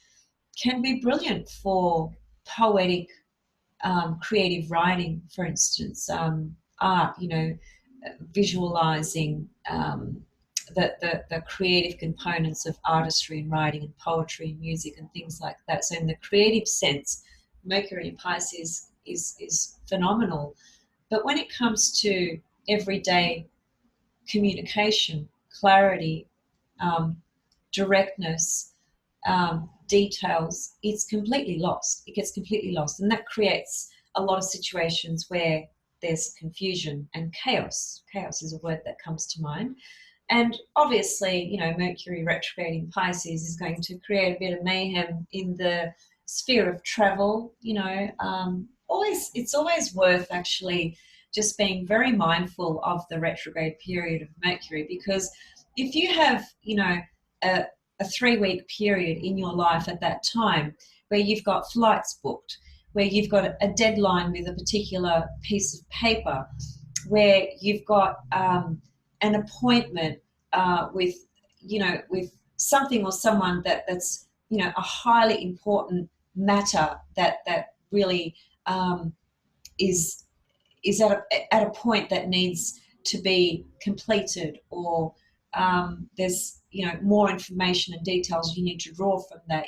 can be brilliant for poetic, creative writing, for instance, art, visualizing the creative components of artistry and writing and poetry and music and things like that. So in the creative sense, Mercury in Pisces is phenomenal. But when it comes to everyday communication, clarity, directness, details, it's completely lost. It gets completely lost. And that creates a lot of situations where there's confusion and chaos. Chaos is a word that comes to mind. And obviously, Mercury retrograde in Pisces is going to create a bit of mayhem in the sphere of travel. It's always worth actually just being very mindful of the retrograde period of Mercury, because if you have, a 3-week period in your life at that time where you've got flights booked, where you've got a deadline with a particular piece of paper, where you've got an appointment with something or someone that's a highly important matter that really is at a point that needs to be completed, or there's more information and details you need to draw from that.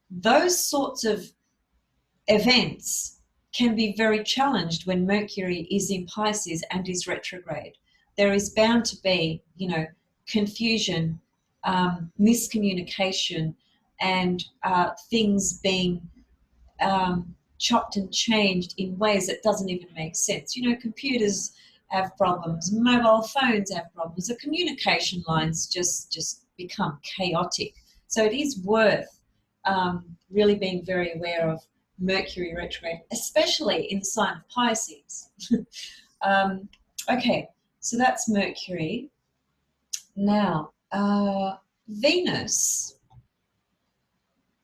Those sorts of events can be very challenged when Mercury is in Pisces and is retrograde. There is bound to be, confusion, miscommunication, and things being chopped and changed in ways that doesn't even make sense. Computers have problems, mobile phones have problems, the communication lines just become chaotic. So it is worth really being very aware of Mercury retrograde, especially in the sign of Pisces. Okay, so that's Mercury. Now, Venus,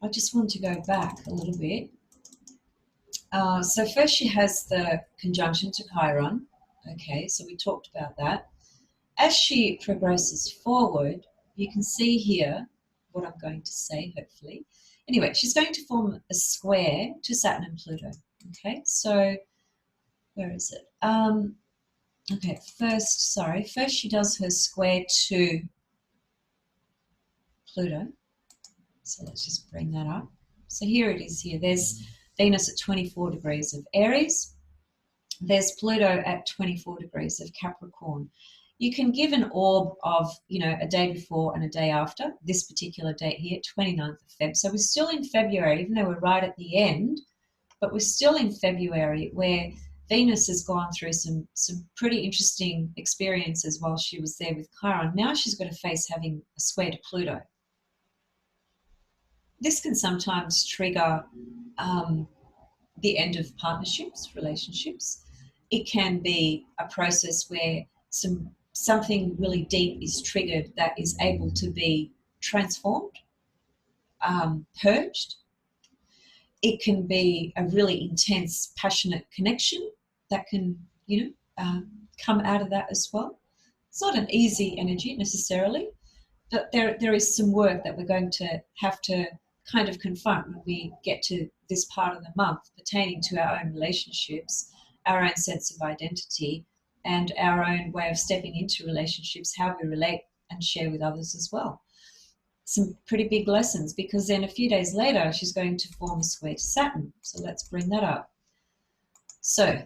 I just want to go back a little bit. So first she has the conjunction to Chiron. Okay, so we talked about that. As she progresses forward, you can see here what I'm going to say, hopefully. Anyway, she's going to form a square to Saturn and Pluto. Okay, so where is it? Okay, first she does her square to Pluto. So let's just bring that up. So here it is here. There's Venus at 24 degrees of Aries. There's Pluto at 24 degrees of Capricorn. You can give an orb of, a day before and a day after, this particular date here, 29th of Feb. So we're still in February, even though we're right at the end, but we're still in February, where Venus has gone through some pretty interesting experiences while she was there with Chiron. Now she's going to face having a square to Pluto. This can sometimes trigger the end of partnerships, relationships. It can be a process where something really deep is triggered that is able to be transformed, purged. It can be a really intense, passionate connection that can, come out of that as well. It's not an easy energy necessarily, but there is some work that we're going to have to kind of confront when we get to this part of the month pertaining to our own relationships, our own sense of identity, and our own way of stepping into relationships, how we relate and share with others as well. Some pretty big lessons, because then a few days later she's going to form a square to Saturn. So let's bring that up. So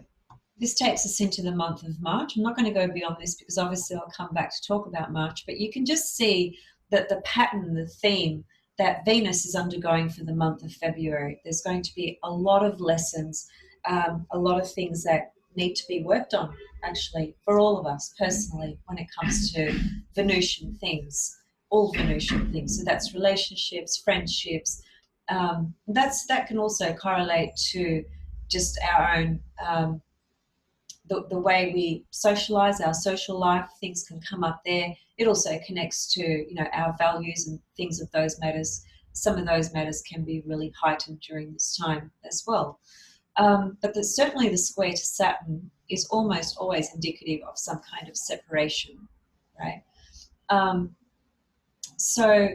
this takes us into the month of March. I'm not going to go beyond this because obviously I'll come back to talk about March, but you can just see that the pattern, the theme that Venus is undergoing for the month of February. There's going to be a lot of lessons, a lot of things that need to be worked on, actually, for all of us personally when it comes to Venusian things, all Venusian things. So that's relationships, friendships. That can also correlate to just our own, the way we socialize, our social life, things can come up there. It also connects to, our values and things of those matters. Some of those matters can be really heightened during this time as well. But certainly the square to Saturn is almost always indicative of some kind of separation, right? So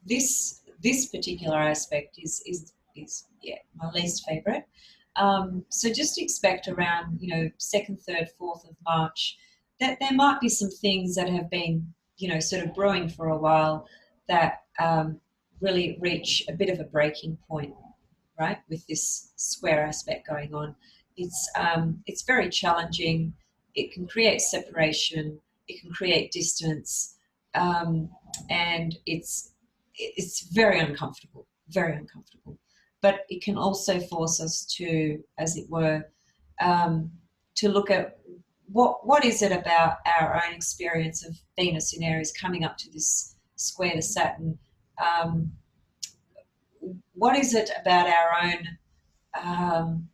this particular aspect is is, yeah, my least favorite. So just expect around, 2nd, 3rd, 4th of March that there might be some things that have been, sort of brewing for a while that really reach a bit of a breaking point, right, with this square aspect going on. It's very challenging. It can create separation. It can create distance, and it's very uncomfortable, very uncomfortable. But it can also force us to, as it were, to look at what is it about our own experience of Venus in Aries coming up to this square to Saturn. What is it about our own?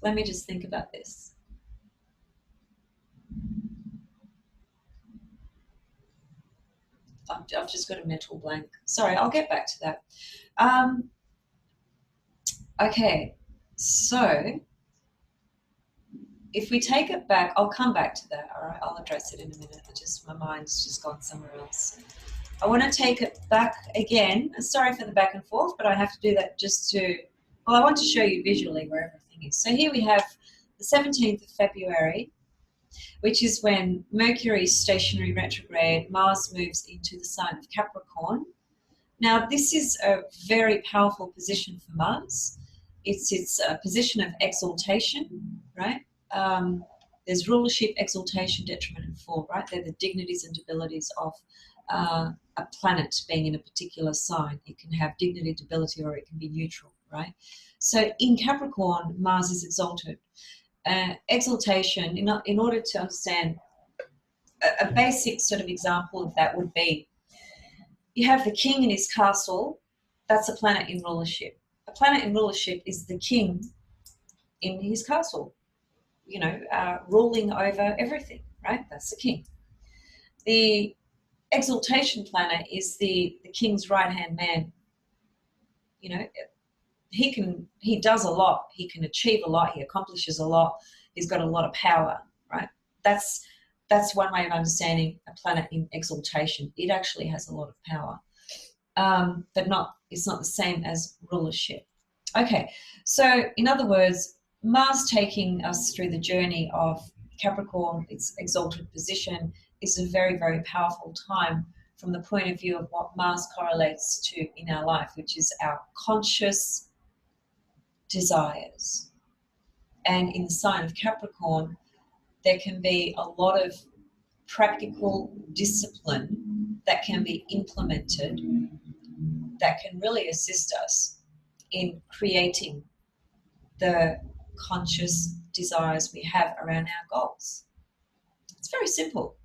Let me just think about this. I've just got a mental blank. Sorry, I'll get back to that. Okay, so if we take it back, I'll come back to that. All right, I'll address it in a minute. My mind's just gone somewhere else. I want to take it back again. Sorry for the back and forth, but I have to do that just to, well, I want to show you visually where everything is. So here we have the 17th of February, which is when Mercury is stationary retrograde, Mars moves into the sign of Capricorn. Now, this is a very powerful position for Mars. It's a position of exaltation, right? There's rulership, exaltation, detriment, and fall, right? They're the dignities and debilities of a planet being in a particular sign. It can have dignity, debility, or it can be neutral, right? So in Capricorn, Mars is exalted. Exaltation, in order to understand, a basic sort of example of that would be, you have the king in his castle. That's a planet in rulership. A planet in rulership is the king in his castle, ruling over everything, right? That's the king. The exaltation planet is the king's right-hand man. He does a lot. He can achieve a lot. He accomplishes a lot. He's got a lot of power, right? That's one way of understanding a planet in exaltation. It actually has a lot of power, but it's not the same as rulership. Okay, so in other words, Mars taking us through the journey of Capricorn, its exalted position, is a very, very powerful time from the point of view of what Mars correlates to in our life, which is our conscious desires. And in the sign of Capricorn, there can be a lot of practical discipline that can be implemented that can really assist us in creating the conscious desires we have around our goals. It's very simple.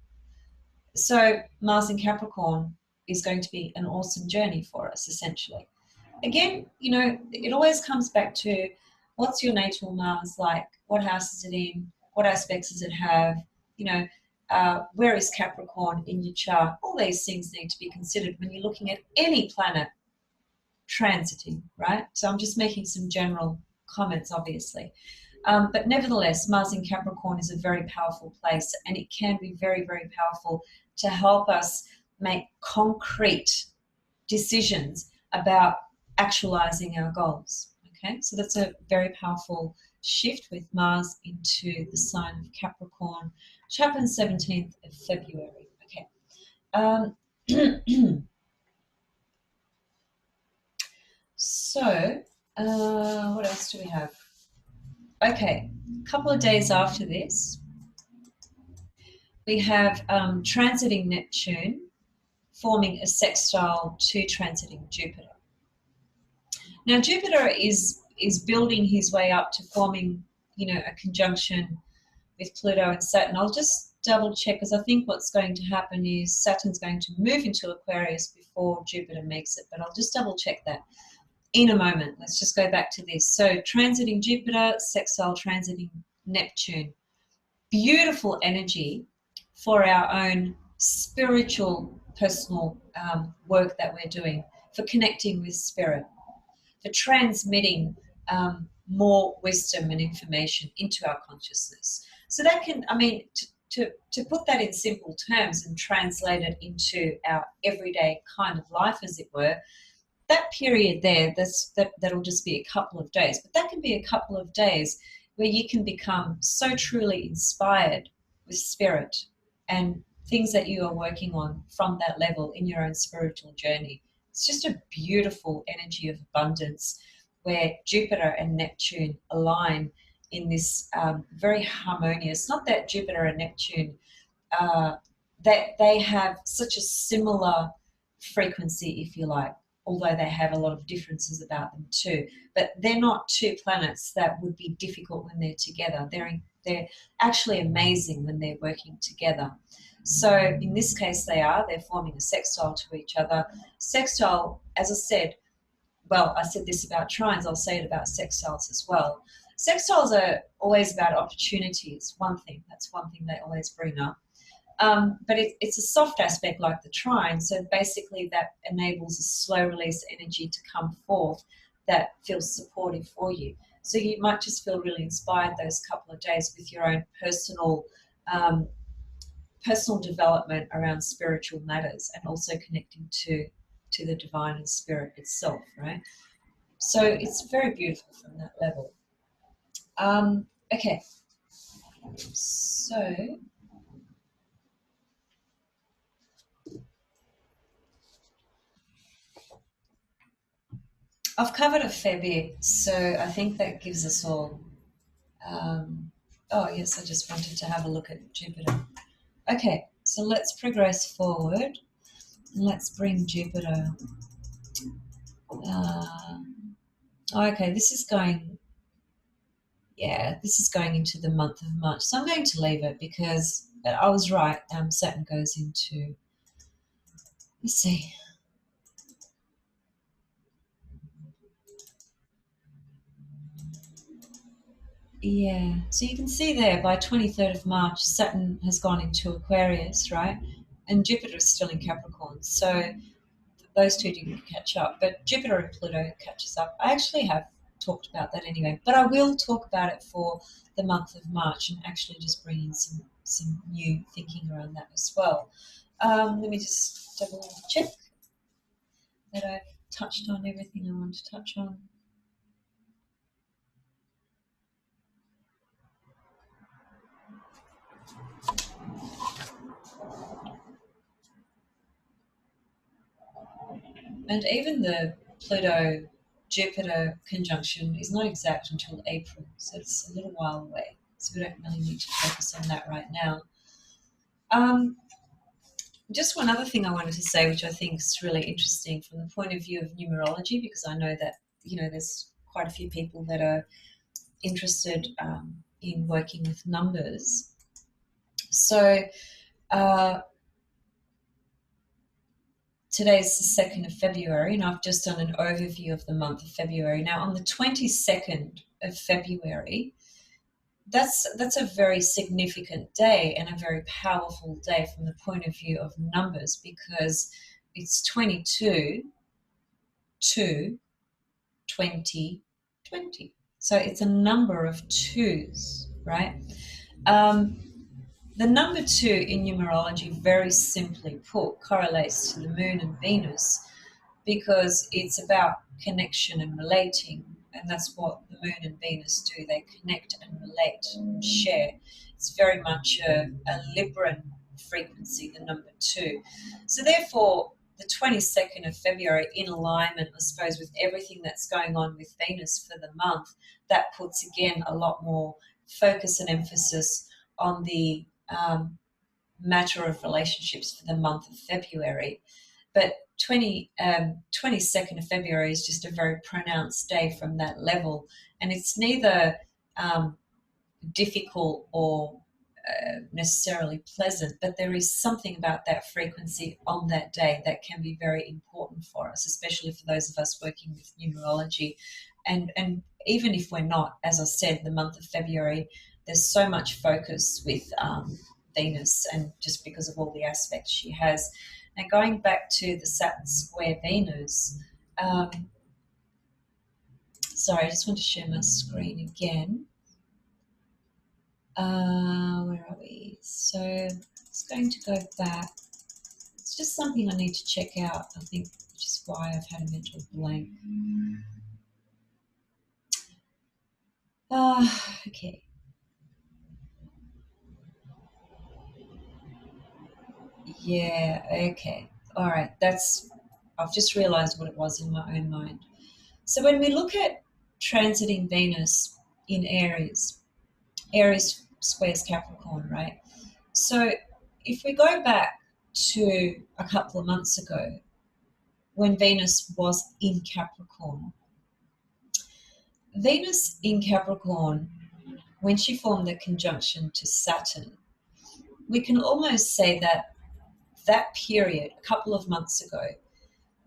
So Mars in Capricorn is going to be an awesome journey for us, essentially. Again, it always comes back to, what's your natal Mars like? What house is it in? What aspects does it have? Where is Capricorn in your chart? All these things need to be considered when you're looking at any planet transiting, right? So I'm just making some general comments, obviously. But nevertheless, Mars in Capricorn is a very powerful place, and it can be very, very powerful to help us make concrete decisions about actualizing our goals. Okay, so that's a very powerful shift with Mars into the sign of Capricorn, which happens 17th of February. Okay. So, what else do we have? Okay, a couple of days after this, we have transiting Neptune forming a sextile to transiting Jupiter. Now, Jupiter is building his way up to forming, a conjunction with Pluto and Saturn. I'll just double check, because I think what's going to happen is Saturn's going to move into Aquarius before Jupiter makes it, but I'll just double check that in a moment. Let's just go back to this. So transiting Jupiter, sextile transiting Neptune. Beautiful energy for our own spiritual, personal work that we're doing, for connecting with spirit, for transmitting more wisdom and information into our consciousness. So that can, to put that in simple terms and translate it into our everyday kind of life, as it were, that period there, that'll just be a couple of days, but that can be a couple of days where you can become so truly inspired with spirit and things that you are working on from that level in your own spiritual journey. It's just a beautiful energy of abundance where Jupiter and Neptune align in this very harmonious, not that Jupiter and Neptune, that they have such a similar frequency, if you like, although they have a lot of differences about them too. But they're not two planets that would be difficult when they're together. They're actually amazing when they're working together. So in this case, they're forming a sextile to each other. Sextile, as I said, well, I said this about trines, I'll say it about sextiles as well. Sextiles are always about opportunities, that's one thing they always bring up. But it's a soft aspect like the trine, so basically that enables a slow release energy to come forth that feels supportive for you. So you might just feel really inspired those couple of days with your own personal development around spiritual matters, and also connecting to the divine and spirit itself, right? So it's very beautiful from that level. Okay, so I've covered a fair bit, so I think that gives us all. Oh, yes, I just wanted to have a look at Jupiter. Okay, so let's progress forward. Let's bring Jupiter. Okay, this is going into the month of March. So I'm going to leave it because I was right. Saturn goes into, let's see. Yeah, so you can see there by 23rd of March, Saturn has gone into Aquarius, right? And Jupiter is still in Capricorn. So those two didn't catch up, but Jupiter and Pluto catches up. I actually have talked about that anyway, but I will talk about it for the month of March and actually just bring in some new thinking around that as well. Let me just double check that I've touched on everything I want to touch on. And even the Pluto-Jupiter conjunction is not exact until April, so it's a little while away. So we don't really need to focus on that right now. Just one other thing I wanted to say, which I think is really interesting from the point of view of numerology, because I know that there's quite a few people that are interested in working with numbers. So today's the 2nd of February, and I've just done an overview of the month of February. Now, on the 22nd of February, that's a very significant day and a very powerful day from the point of view of numbers, because it's 22 to 2020. So it's a number of twos, right? The number 2 in numerology, very simply put, correlates to the moon and Venus, because it's about connection and relating, and that's what the moon and Venus do. They connect and relate and share. It's very much a Libran frequency, the number 2. So therefore, the 22nd of February, in alignment, I suppose, with everything that's going on with Venus for the month, that puts, again, a lot more focus and emphasis on the matter of relationships for the month of February. But 22nd of February is just a very pronounced day from that level, and it's neither difficult or necessarily pleasant, but there is something about that frequency on that day that can be very important for us, especially for those of us working with numerology. And even if we're not, as I said, the month of February, there's so much focus with Venus, and just because of all the aspects she has. Now, going back to the Saturn square Venus, sorry, I just want to share my screen again. Where are we? So it's going to go back. It's just something I need to check out, I think, which is why I've had a mental blank. Okay. Yeah, okay. All right. I've just realized what it was in my own mind. So when we look at transiting Venus in Aries, Aries squares Capricorn, right? So if we go back to a couple of months ago when Venus was in Capricorn, Venus in Capricorn, when she formed the conjunction to Saturn, we can almost say that that period, a couple of months ago,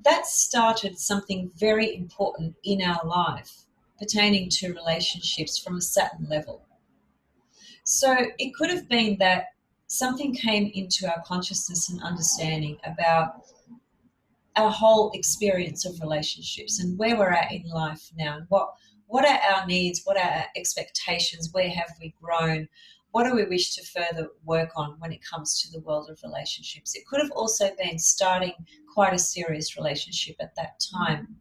that started something very important in our life pertaining to relationships from a Saturn level. So it could have been that something came into our consciousness and understanding about our whole experience of relationships and where we're at in life now. And what are our needs? What are our expectations? Where have we grown? What do we wish to further work on when it comes to the world of relationships? It could have also been starting quite a serious relationship at that time.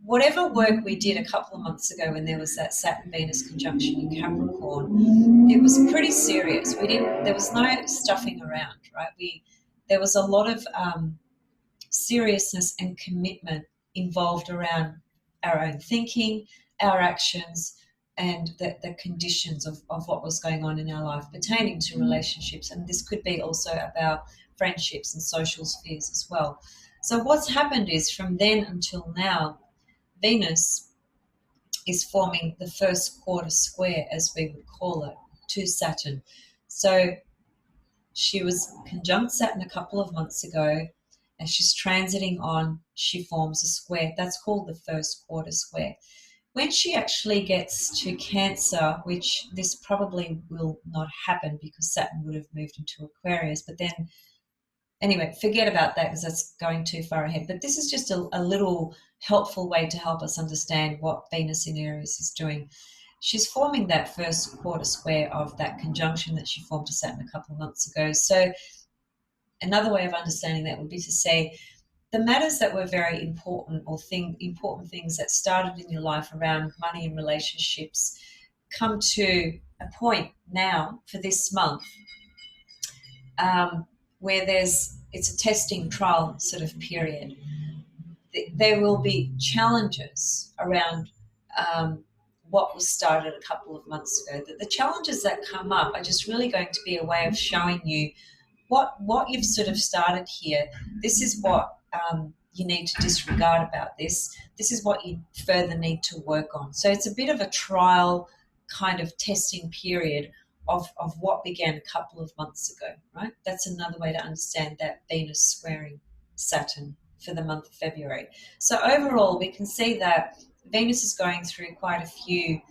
Whatever work we did a couple of months ago when there was that Saturn-Venus conjunction in Capricorn, it was pretty serious. There was no stuffing around, right? There was a lot of seriousness and commitment involved around our own thinking, our actions, and the conditions of what was going on in our life pertaining to relationships. And this could be also about friendships and social spheres as well. So what's happened is from then until now, Venus is forming the first quarter square, as we would call it, to Saturn. So she was conjunct Saturn a couple of months ago. As she's transiting on, she forms a square. That's called the first quarter square. When she actually gets to Cancer, which this probably will not happen because Saturn would have moved into Aquarius, but then, anyway, forget about that because that's going too far ahead. But this is just a little helpful way to help us understand what Venus in Aries is doing. She's forming that first quarter square of that conjunction that she formed to Saturn a couple of months ago. So another way of understanding that would be to say the matters that were very important or important things that started in your life around money and relationships come to a point now for this month where it's a testing trial sort of period. There will be challenges around what was started a couple of months ago. The challenges that come up are just really going to be a way of showing you what you've sort of started here. This is what you need to disregard about this. This is what you further need to work on. So it's a bit of a trial kind of testing period of what began a couple of months ago, right? That's another way to understand that Venus squaring Saturn for the month of February. So overall, we can see that Venus is going through quite a few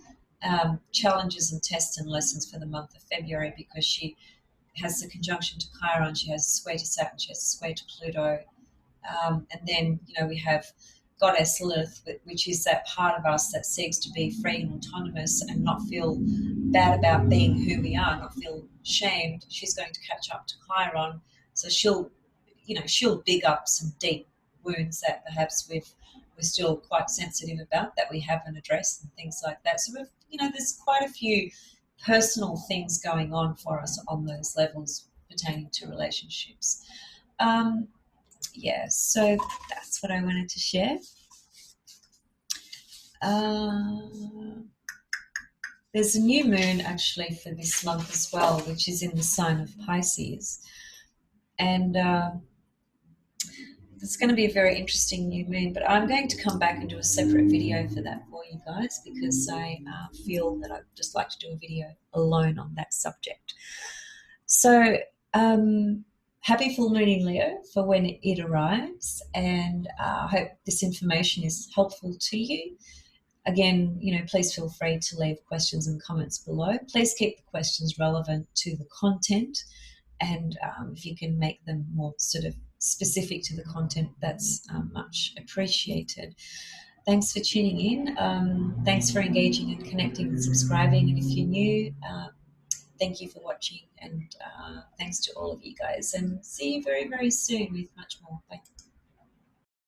challenges and tests and lessons for the month of February because she has the conjunction to Chiron, she has a square to Saturn, she has a square to Pluto. And then, we have Goddess Lilith, which is that part of us that seeks to be free and autonomous and not feel bad about being who we are, not feel shamed. She's going to catch up to Chiron. So she'll dig up some deep wounds that perhaps we're still quite sensitive about that we haven't addressed and things like that. So there's quite a few personal things going on for us on those levels pertaining to relationships. So that's what I wanted to share. There's a new moon actually for this month as well, which is in the sign of Pisces. And it's going to be a very interesting new moon, but I'm going to come back and do a separate video for that for you guys because I feel that I'd just like to do a video alone on that subject. So happy full moon in Leo for when it arrives, and I hope this information is helpful to you. Again, please feel free to leave questions and comments below. Please keep the questions relevant to the content, and if you can make them more sort of specific to the content, that's much appreciated. Thanks for tuning in. Thanks for engaging and connecting and subscribing. And if you're new, thank you for watching, and thanks to all of you guys. And see you very, very soon with much more. Bye.